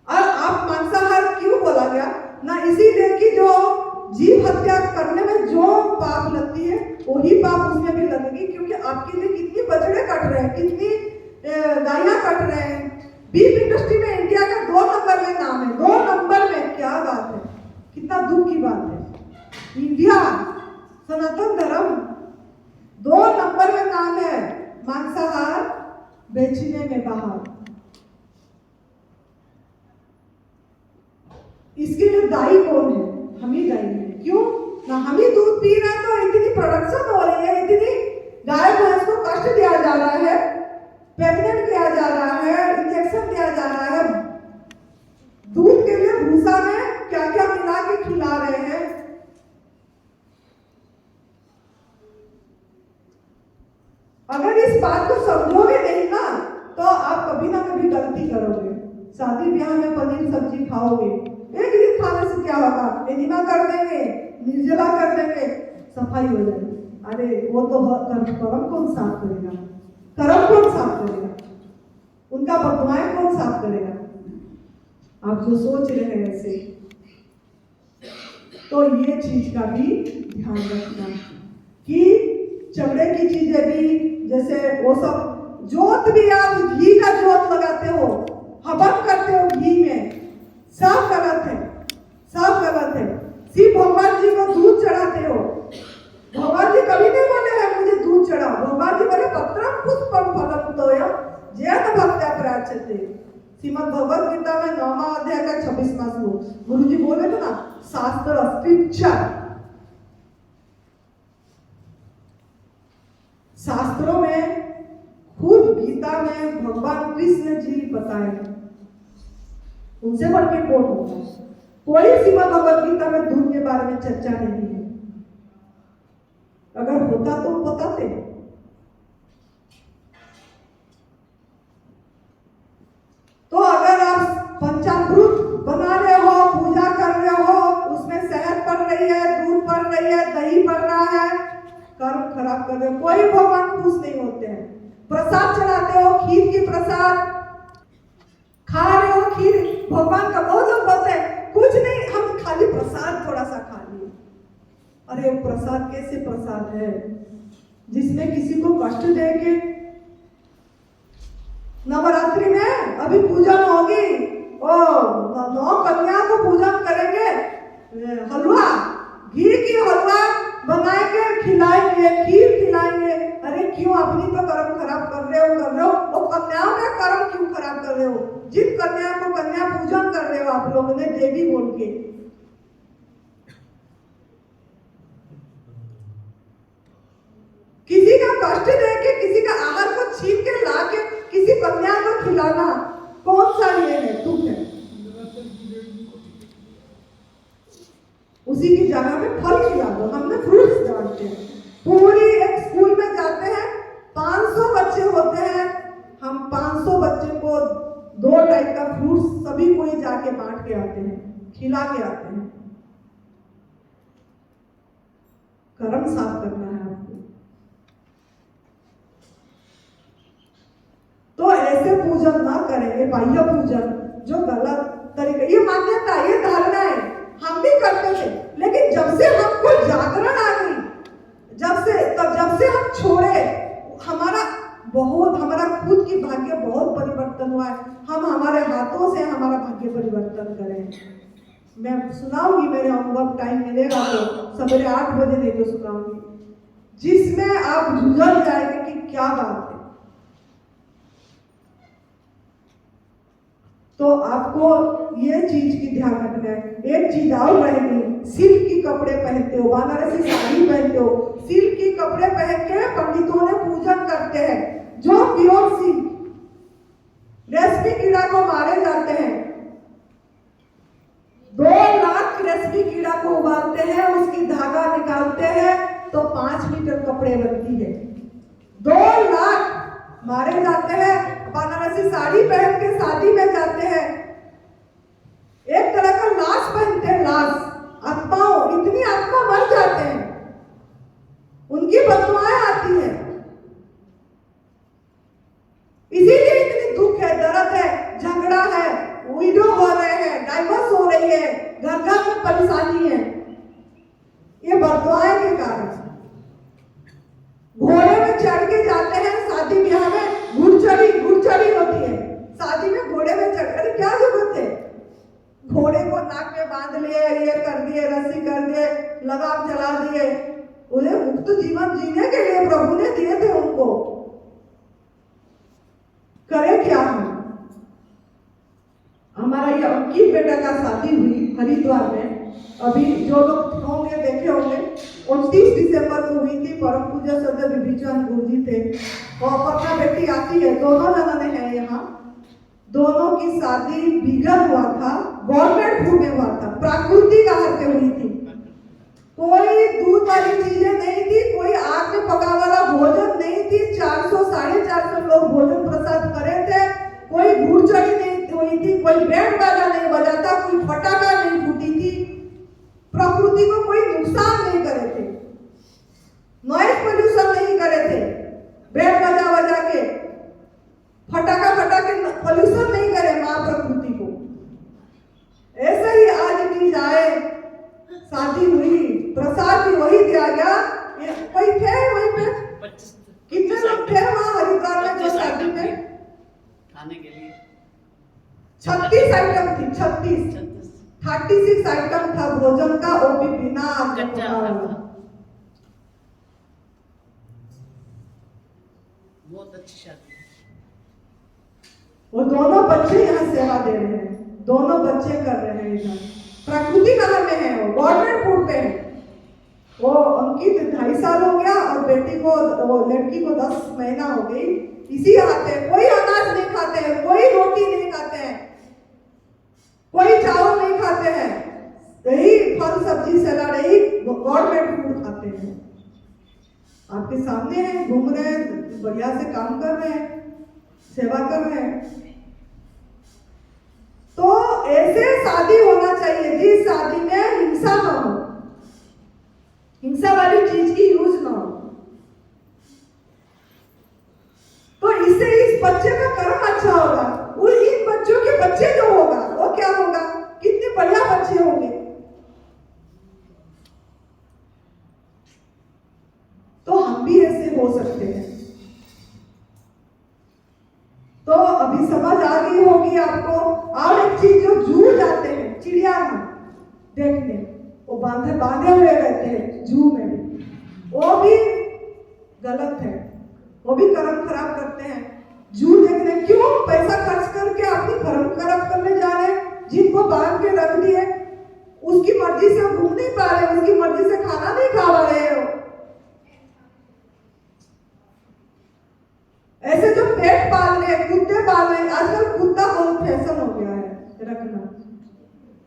Speaker 1: और आप मांसाहार क्यों बोला गया ना? इसीलिए कि जो जीव हत्या करने में जो पाप लगती है वही पाप उसमें भी लगेगी, क्योंकि आपके लिए कितनी बछड़े कट रहे हैं, कितनी गायें कट रहे हैं। बीफ इंडस्ट्री में इंडिया का 2 नंबर में नाम है, 2 नंबर में। क्या बात है, कितना दुख की बात है। इंडिया सनातन धर्म 2 नंबर में नाम है मांसाहार बेचने में बाहर। इसके लिए दायी कौन है? हम ही दायी हैं। क्यों ना? हम ही दूध पी रहे हैं तो इतनी प्रोडक्शन हो रही है, इतनी गाय भैंस को कष्ट दिया जा रहा है, प्रेग्नेंट किया जा रहा है, इंजेक्शन दिया जा रहा है। दूध के लिए भूसा में क्या क्या मिला के खिला रहे हैं। अगर इस बात को समझोगे नहीं ना तो आप कभी ना कभी गलती करोगे। शादी ब्याह में पनीर सब्जी खाओगे, एक दिन खाने से क्या होगा? एनिमा कर देंगे, निर्जला कर देंगे, सफाई हो जाएगी। अरे वो तो कर्म कौन साफ करेगा? कर्म कौन साफ करेगा? उनका बदमाश कौन साफ करेगा? आप जो सोच रहे हैं ऐसे, तो ये चीज का भी ध्यान रखना कि चमड़े की चीजें भी, जैसे वो सब जोत भी, आप घी का जोत लगाते हो, हवन करते हो घी में, सब गलत है, सब गलत है। सिर्फ भगवान जी को दूध चढ़ाते हो। भगवान जी कभी नहीं बोले हैं मुझे दूध चढ़ाओ। भगवान जी बोले पत्रम पुष्पम फलम तोयम जैन भक्त्या प्राचते। श्रीमद् भगवद गीता में 9वां अध्याय का 26वां श्लोक गुरु जी बोले थे ना, शास्त्र स्क्रिप्चर। शास्त्रों में खुद गीता में भगवान कृष्ण जी बताए, उनसे बढ़ के कौन होता है? कोई श्रीमद् भगवद गीता में दूध के बारे में चर्चा नहीं है। अगर होता तो बताते। तो अगर आप पंचामृत बना रहे हो, पूजा कर रहे हो, उसमें शहद पड़ रही है, दूध पड़ रही है, दही पड़ रहा है, कर्म खराब कर रहे हो। कोई भगवान खुश नहीं होते हैं। प्रसाद चढ़ाते हो, खीर की प्रसाद खा रहे हो, खीर भगवान का। बहुत लोग बोलते हैं कुछ नहीं, हम खाली प्रसाद थोड़ा सा खा लिए। अरे प्रसाद कैसे प्रसाद है जिसमें किसी को कष्ट देके? नवरात्रि में अभी पूजन होगी, ओ 9 कन्या को पूजन करेंगे, हलवा, घी की हलवा बनाएंगे, खिलाएंगे, खीर खिलाएंगे। अरे क्यों? अपनी तो कर्म खराब कर रहे हो। और कन्याओं का कर्म क्यों खराब कर रहे हो? जिन कन्या को कन्या पूजन कर रहे हो आप लोगों ने देवी बोल के, किसी का कष्ट देके, किसी का आहार को छीन के ला के किसी कन्या को खिलाना कौन सा ये है? तुम है। उसी की जगह में फल खिला दो। हमने फ्रूट्स डालते हैं। पूरी एक स्कूल में जाते हैं, 500 बच्चे होते हैं, हम 500 बच्चे को 2 टाइप का फ्रूट्स सभी को ही जाके बांट के आते हैं, खिला के आते हैं। कर्म साफ करना है आपको। तो ऐसे पूजन ना करेंगे, बाह्य पूजन जो गलत तरीके, ये मान्यता, ये धारणा है, हम भी करते थे। लेकिन जब से हमको जागरण आ गई, जब से हम छोड़े, हमारा खुद की भाग्य बहुत परिवर्तन हुआ है। हम हमारे हाथों से हमारा भाग्य परिवर्तन करें। मैं सुनाऊंगी, मेरे अनुभव टाइम मिलेगा तो सवेरे 8 बजे नहीं तो सुनाऊंगी, जिसमें आप झुंझल जाएंगे कि क्या बात है। तो आपको ये चीज की ध्यान रखना है। एक चीज और रहेगी, सिल्क की कपड़े पहनते हो, बनारसी साड़ी पहनते हो, सिल्क की कपड़े पहन के पंडितों ने पूजन करते हैं, जो प्योर सिल्क। रेशमी कीड़ा को मारे जाते हैं, 2 लाख रेशमी कीड़ा को उबालते हैं, उसकी धागा निकालते हैं तो 5 मीटर कपड़े बनती है। 2 लाख मारे जाते हैं। बनारसी साड़ी पहन के शादी में जाते हैं, एक तरह का लाश पहनते हैं, लाश, आत्मा विडो हो रहे हैं, डाइवोर्स हो रही है, घर घर में परेशानी है, ये बददुआएं के कारण। घोड़े में चढ़ के जाते हैं शादी ब्याह में, घुड़चढ़ी होती है शादी में, घोड़े में चढ़ कर क्या जरूरत है? घोड़े को नाक में बांध लिए, ये कर दिए, रस्सी कर दिए, लगाम चला दिए। उन्हें मुक्त जीवन जीने के लिए प्रभु ने दिए थे उनको, करे क्या हम? हमारा ये अंकित बेटा का शादी हुई हरिद्वार में, अभी जो लोग होंगे देखे होंगे, 29 दिसंबर को हुई थी। परम पूज्य सदर विभीचंद गुरु जी थे और अपना बेटी आती है, दोनों ननद हैं यहाँ। दोनों की शादी बिगड़ हुआ था, गवर्नमेंट फूड में हुआ था, प्राकृतिक आहार पे हुई थी। कोई दूध वाली चीजें नहीं थी, कोई आग में पका वाला भोजन नहीं थी। 400 450 लोग भोजन प्रसाद करे थे। कोई घुड़चढ़ी नहीं हुई थी, कोई बैंड बाजा नहीं बजा था, कोई फटाका नहीं फूटी थी। प्रकृति को कोई नुकसान नहीं करे थे, नॉइज पोल्यूशन नहीं करे थे, बैंड बजा के फटाका पोल्यूशन नहीं करे माँ प्रकृति को। ऐसे ही आज की जाए, शादी हुई, प्रसाद भी वही दिया गया। कोई थे वहीं पे, कितने लोग थे वहाँ हरिद्वार में जो शादी में?
Speaker 5: खाने के लिए
Speaker 1: 36 आइटम थी, 36 आइटम था भोजन का, वो भी बिना आग में पका हुआ।
Speaker 5: बहुत अच्छी शादी।
Speaker 1: वो दोनों बच्चे यहाँ सेवा दे रहे हैं, दोनों बच्चे कर रहे हैं इधर, प्रकृति नगर में है, वो गवर्नमेंट फूड पे है। वो अंकित 2.5 साल हो गया और बेटी को, वो लड़की को 10 महीना हो गई। इसी आते हैं, कोई अनाज नहीं खाते हैं, कोई रोटी नहीं खाते हैं, कोई चावल नहीं खाते हैं, यही फल सब्जी सलाद, यही गवर्नमेंट फूड खाते हैं। आपके सामने हैं, घूम रहे हैं, बढ़िया से काम कर रहे हैं, सेवा कर रहे हैं। तो ऐसे शादी होना चाहिए जिस शादी में हिंसा ना हो, हिंसा वाली चीज की यूज ना हो। तो इससे इस बच्चे का कर्म अच्छा होगा, और इन बच्चों के बच्चे जो होगा वो क्या होगा, कितने बढ़िया बच्चे होंगे। तो हम भी ऐसे हो सकते हैं। तो अभी समझ आ गई होगी आपको। और एक चीज, जो जू जाते हैं चिड़ियाघर देखने, वो बांधे हुए रहते हैं जू में भी, वो भी गलत है, वो भी कर्म खराब करते हैं। जू देखने क्यों पैसा खर्च करके अपनी कर्म खराब करने जा रहे हैं? जिनको बांध के रख दिए, उसकी मर्जी से घूम नहीं पा रहे, उसकी मर्जी से खाना नहीं खा रहे हो। ऐसे जो पेट पाल रहे, कुत्ते पाल रहे, आजकल कुत्ता बहुत फैशन हो गया है रखना,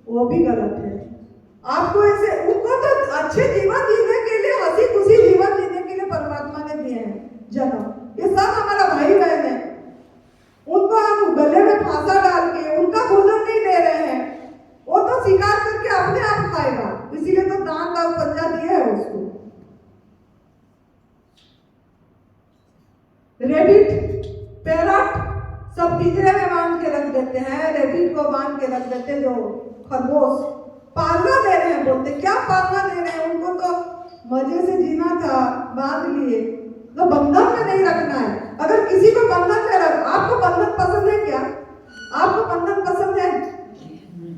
Speaker 1: वो भी गलत है। आपको ऐसे, उनको तो अच्छे जीवन जीने के लिए, हंसी खुशी जीवन जीने के लिए परमात्मा ने दिए हैं जन्म। ये सब हमारा भाई बहन है, उनको हम गले में फांसा डाल के उनका भोजन नहीं दे रहे हैं। वो तो शिकार करके अपने आप खाएगा, इसीलिए तो दांत और पंजा दिए है उसको। रेबिट, पैरट सब पिंजरे में बांध के रख देते हैं, रेबिट को बांध के रख देते हैं, जो खरगोश पालना दे रहे हैं, बोलते क्या पालना दे रहे हैं? उनको तो मजे से जीना था, बांध लिए। तो बंधन में नहीं रखना है। अगर किसी को बंधन में रख, आपको बंधन पसंद है क्या? आपको बंधन पसंद है?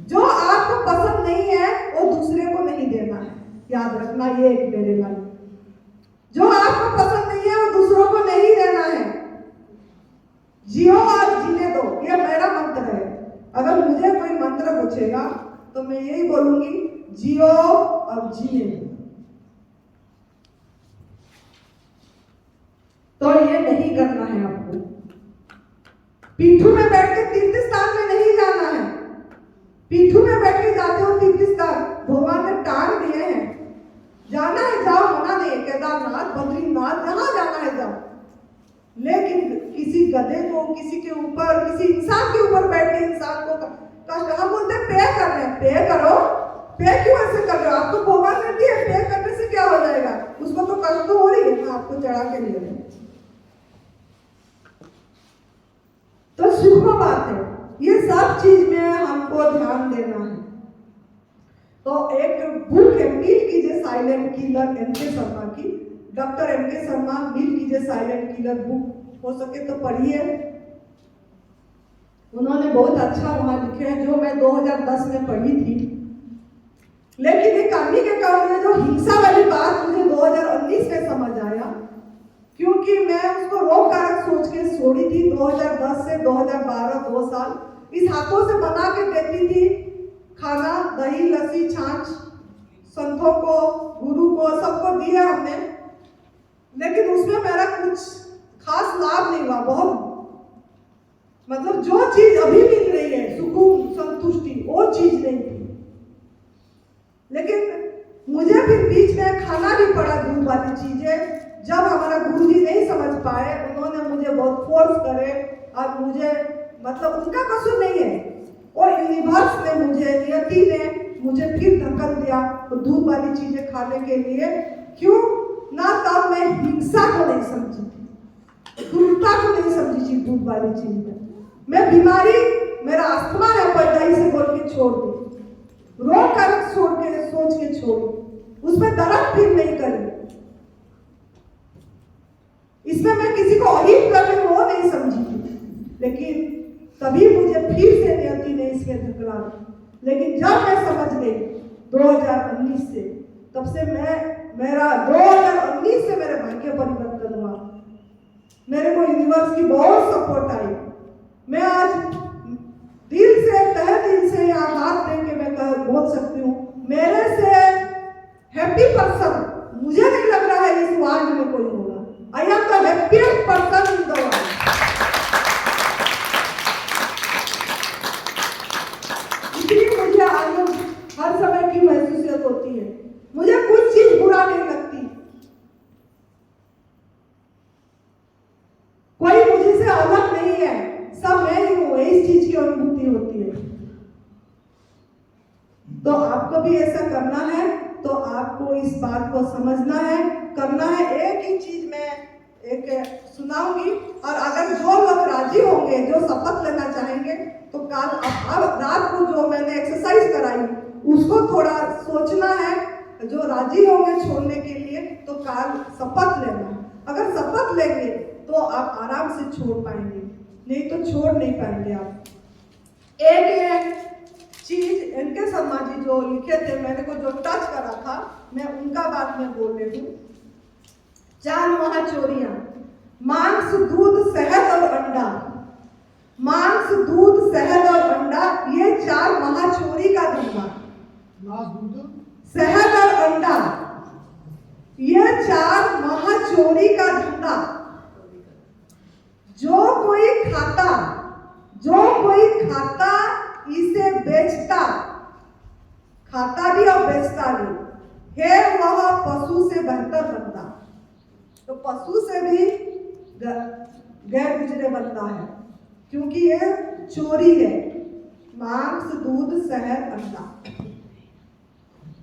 Speaker 1: जो आपको पसंद नहीं है वो दूसरे को नहीं देना है, याद रखना, ये एक मेरे लाइन। जो आपको पसंद नहीं है वो दूसरों को नहीं देना है। जियो और जीने दो, ये मेरा मंत्र है। अगर मुझे कोई मंत्र पूछेगा तो मैं यही बोलूंगी, जियो और जीने दो। तो ये नहीं करना है आपको। पीठू में बैठ के तीर्थ स्थान में नहीं जाना है। पीठू में बैठ के जाते हो तीर्थ स्थान, भगवान ने टांग दिए हैं, जाना है जाओ, मना नहीं है। केदारनाथ, बद्रीनाथ, जहां जाना है जाओ। लेकिन किसी गधे को, किसी के ऊपर, किसी इंसान के ऊपर बैठ के इंसान को कष्ट, हम बोलते हैं पे कर रहे हैं, पे करो। पे क्यों ऐसे कर रहे हो? आपको भगवान ने दिया, पे करने से क्या हो जाएगा? उसको तो कष्ट तो हो रही है ना, आपको चढ़ा के ले रहे हैं। तो सूक्ष्म बात है, ये सब चीज में हमको ध्यान देना है। तो एक बुक है मिल कीजिए साइलेंट किलर एम.के. शर्मा की, डॉक्टर एम.के. शर्मा मिल कीजिए साइलेंट किलर बुक, हो सके तो पढ़िए। उन्होंने बहुत अच्छा वहां लिखे हैं, जो मैं 2010 में पढ़ी थी। लेकिन ये करने के कारण जो हिंसा वाली बात मुझे 2019 में समझ आया, क्योंकि मैं उसको रोग कारक सोच के छोड़ी थी। 2010 से 2012 2 साल इस हाथों से बना के देती थी खाना, दही लस्सी छाछ, संतों को गुरु को सबको दिया हमने, लेकिन उसमें मेरा कुछ खास लाभ नहीं हुआ। बहुत मतलब जो चीज अभी मिल रही है सुकून संतुष्टि, वो चीज नहीं थी। लेकिन मुझे फिर बीच में खाना भी पड़ा दूध वाली चीजें। जब हमारा गुरुजी नहीं समझ पाए, उन्होंने मुझे बहुत फोर्स करे, और मुझे मतलब उनका कसूर नहीं है, और यूनिवर्स ने मुझे, नियति ने मुझे फिर धक्का दिया तो दूध वाली चीजें खाने के लिए। क्यों ना, तब मैं हिंसा को नहीं समझी थी, क्रूरता को नहीं समझी थी दूध वाली चीज में। मैं बीमारी, मेरा अस्थमा है पैदाइश से बोल के छोड़ दी, रोग कारक छोड़ के सोच के छोड़ी, उसमें दर्द फिर नहीं करी। इसमें मैं किसी को अहित कर रही हूं वो नहीं समझी थी, लेकिन तभी मुझे फिर से नियति ने इसमें धकेला। लेकिन जब मैं समझ गई 2019 से, तब से मेरा 2019 से मेरे भाग्य परिवर्तन हुआ। मेरे को यूनिवर्स की बहुत सपोर्ट आई। मैं आज दिल से, तहे दिल से यहाँ हाथ दे के मैं बोल सकती हूँ, मेरे से हैप्पी पर्सन मुझे नहीं लग रहा है इस वर्ल्ड में कोई होगा। I am the happiest person in the world. इसलिए मुझे आनंद हर समय की महसूसियत होती है, मुझे कुछ चीज बुरा नहीं लगती, कोई मुझे से अलग नहीं है, सब मैं ही हूं, इस चीज की अनुभूति होती है। तो आपको भी ऐसा करना है, तो आपको इस बात को समझना है, करना है। एक ही चीज मैं एक सुनाऊंगी, और अगर जो लोग राजी होंगे, जो शपथ लेना चाहेंगे, तो कल अब रात को जो मैंने एक्सरसाइज कराई उसको थोड़ा सोचना है। जो राजी होंगे छोड़ने के लिए, तो कल शपथ लेना है। अगर शपथ लेंगे तो आप आराम से छोड़ पाएंगे, नहीं तो छोड़ नहीं पाएंगे आप। एक चीज एम.के. शर्मा जी जो लिखे थे, मेरे को जो टच करा था, मैं उनका बात में बोल रही हूँ। 4 महाचोरियां, मांस दूध शहद और अंडा, मांस दूध शहद और अंडा, ये 4 महाचोरी का धंधा। शहद और अंडा, ये 4 महाचोरी का धंधा। जो कोई खाता इसे बेचता, खाता भी और बेचता भी है, वह पशु से बेहतर बनता। तो पशु से भी गैर गुजरे बनता है, क्योंकि ये चोरी है। मांस दूध शहद अंडा,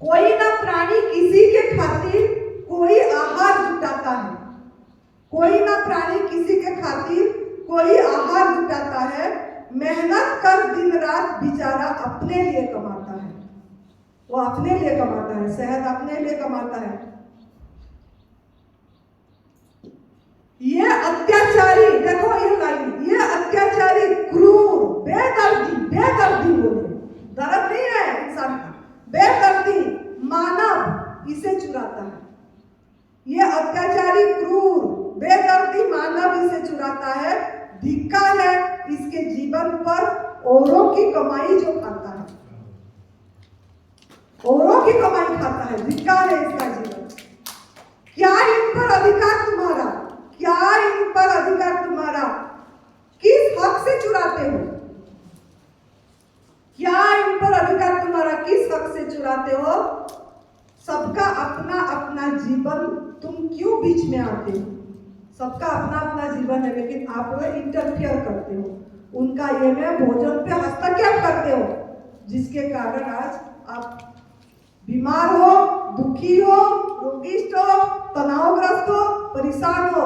Speaker 1: कोई ना प्राणी किसी के खातिर कोई आहार जुटाता है, कोई ना प्राणी किसी के खातिर कोई आहार जुटाता है। मेहनत कर दिन रात बेचारा अपने लिए कमाता है, वो अपने लिए कमाता है, शहद अपने लिए कमाता है। ये अत्याचारी, देखो ये लाइन, ये अत्याचारी, क्रूर, बेदर्दी बोले, दर्द नहीं है इंसान का, बेदर्दी मानव इसे चुराता है। ये अत्याचारी, क्रूर, बेदर्दी मानव इसे चुराता है। धिक्कार है इसके जीवन पर, औरों की कमाई जो खाता है, औरों की कमाई खाता है, धिक्कार है इसका जीवन। क्या इन पर अधिकार तुम्हारा, क्या इन पर अधिकार तुम्हारा, किस हक से चुराते हो? क्या इन पर अधिकार तुम्हारा, किस हक से चुराते हो? सबका अपना अपना जीवन, तुम क्यों बीच में आते हो? सबका अपना अपना जीवन है, लेकिन आप लोग इंटरफियर करते हो, उनका ये में भोजन पे हस्तक्षेप करते हो, जिसके कारण आज आप बीमार हो, दुखी हो, रोगिष्ट हो, तनावग्रस्त हो, परेशान हो।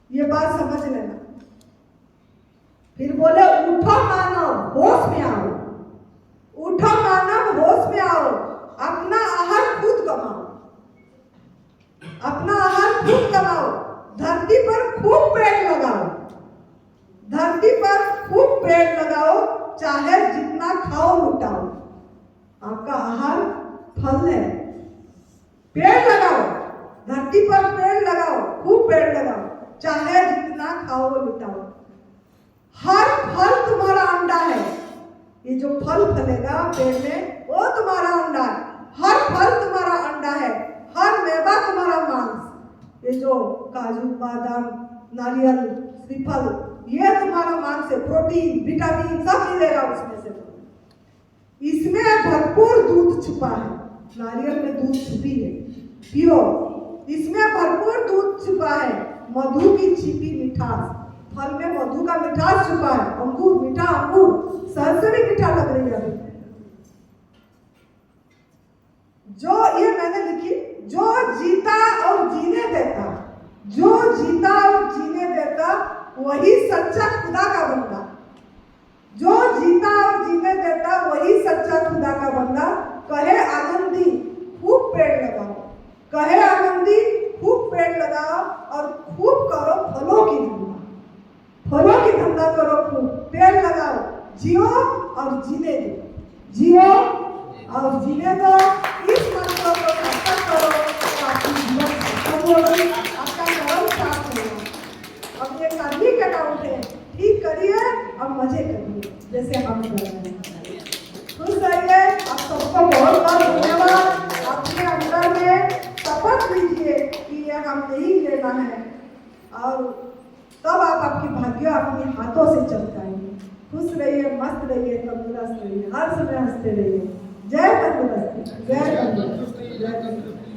Speaker 1: ये बात समझ लेना। फिर बोले उठो मानव होश में आओ, उठो मानव होश में आओ, अपना आहार खुद कमाओ, अपना आहार खुद कमाओ, धरती पर खूब पेड़ लगाओ, धरती पर खूब पेड़ लगाओ, चाहे जितना खाओ लुटाओ। आपका आहार फल है, पेड़ लगाओ, धरती पर पेड़ लगाओ, खूब पेड़ लगाओ, चाहे जितना खाओ लुटाओ। हर फल तुम्हारा अंडा है, ये जो फल फलेगा पेड़ में वो तुम्हारा अंडा है, हर फल तुम्हारा अंडा है, हर मेवा तुम्हारा मांस। ये जो काजू बादाम नारियल श्रीफल ये तुम्हारा मांस है, प्रोटीन विटामिन सब मिलेगा उसमें से। इसमें भरपूर दूध छुपा है, नारियल में दूध छुपी है, पियो। इसमें भरपूर दूध छुपा है, मधु की छिपी मिठास, फल में मधु का मिठास छुपा है। अंगूर मीठा, अंगूर सर से भी मीठा लग रही है अभी। जो ये मैंने लिखी, जो जीता और जीने देता, जो जीता और जीने देता वही सच्चा खुदा का बंदा, जो जीता और जीने देता वही सच्चा खुदा का बंदा। कहे आनंदी खूब पेड़ लगाओ, कहे आनंदी खूब पेड़ लगाओ और खूब करो फलों की धंधा, फलों की धंधा करो, खूब पेड़ लगाओ, जियो और जीने दो, जियो और जीने दो। इस मंत्र को सत्संग करो तो आपकी जीवन सफल होगी, आपका कर्म साफ होगा। अब ये कर्मी के अकाउंट है, ठीक करिए और मजे करिए जैसे हम कर रहे हैं। खुश रहिए। आप सबको बहुत बहुत धन्यवाद। अपने अंदर में शपथ लीजिए कि ये हम नहीं लेना है और तब आप आपकी भाग्य अपने हाथों से चमकाएंगे। खुश रहिए, मस्त रहिए, तंदुरुस्त रहिए, हर समय हंसते रहिए। जय तंदुरुस्ती, जय तंदुरुस्ती, जय तंदुरुस्ती।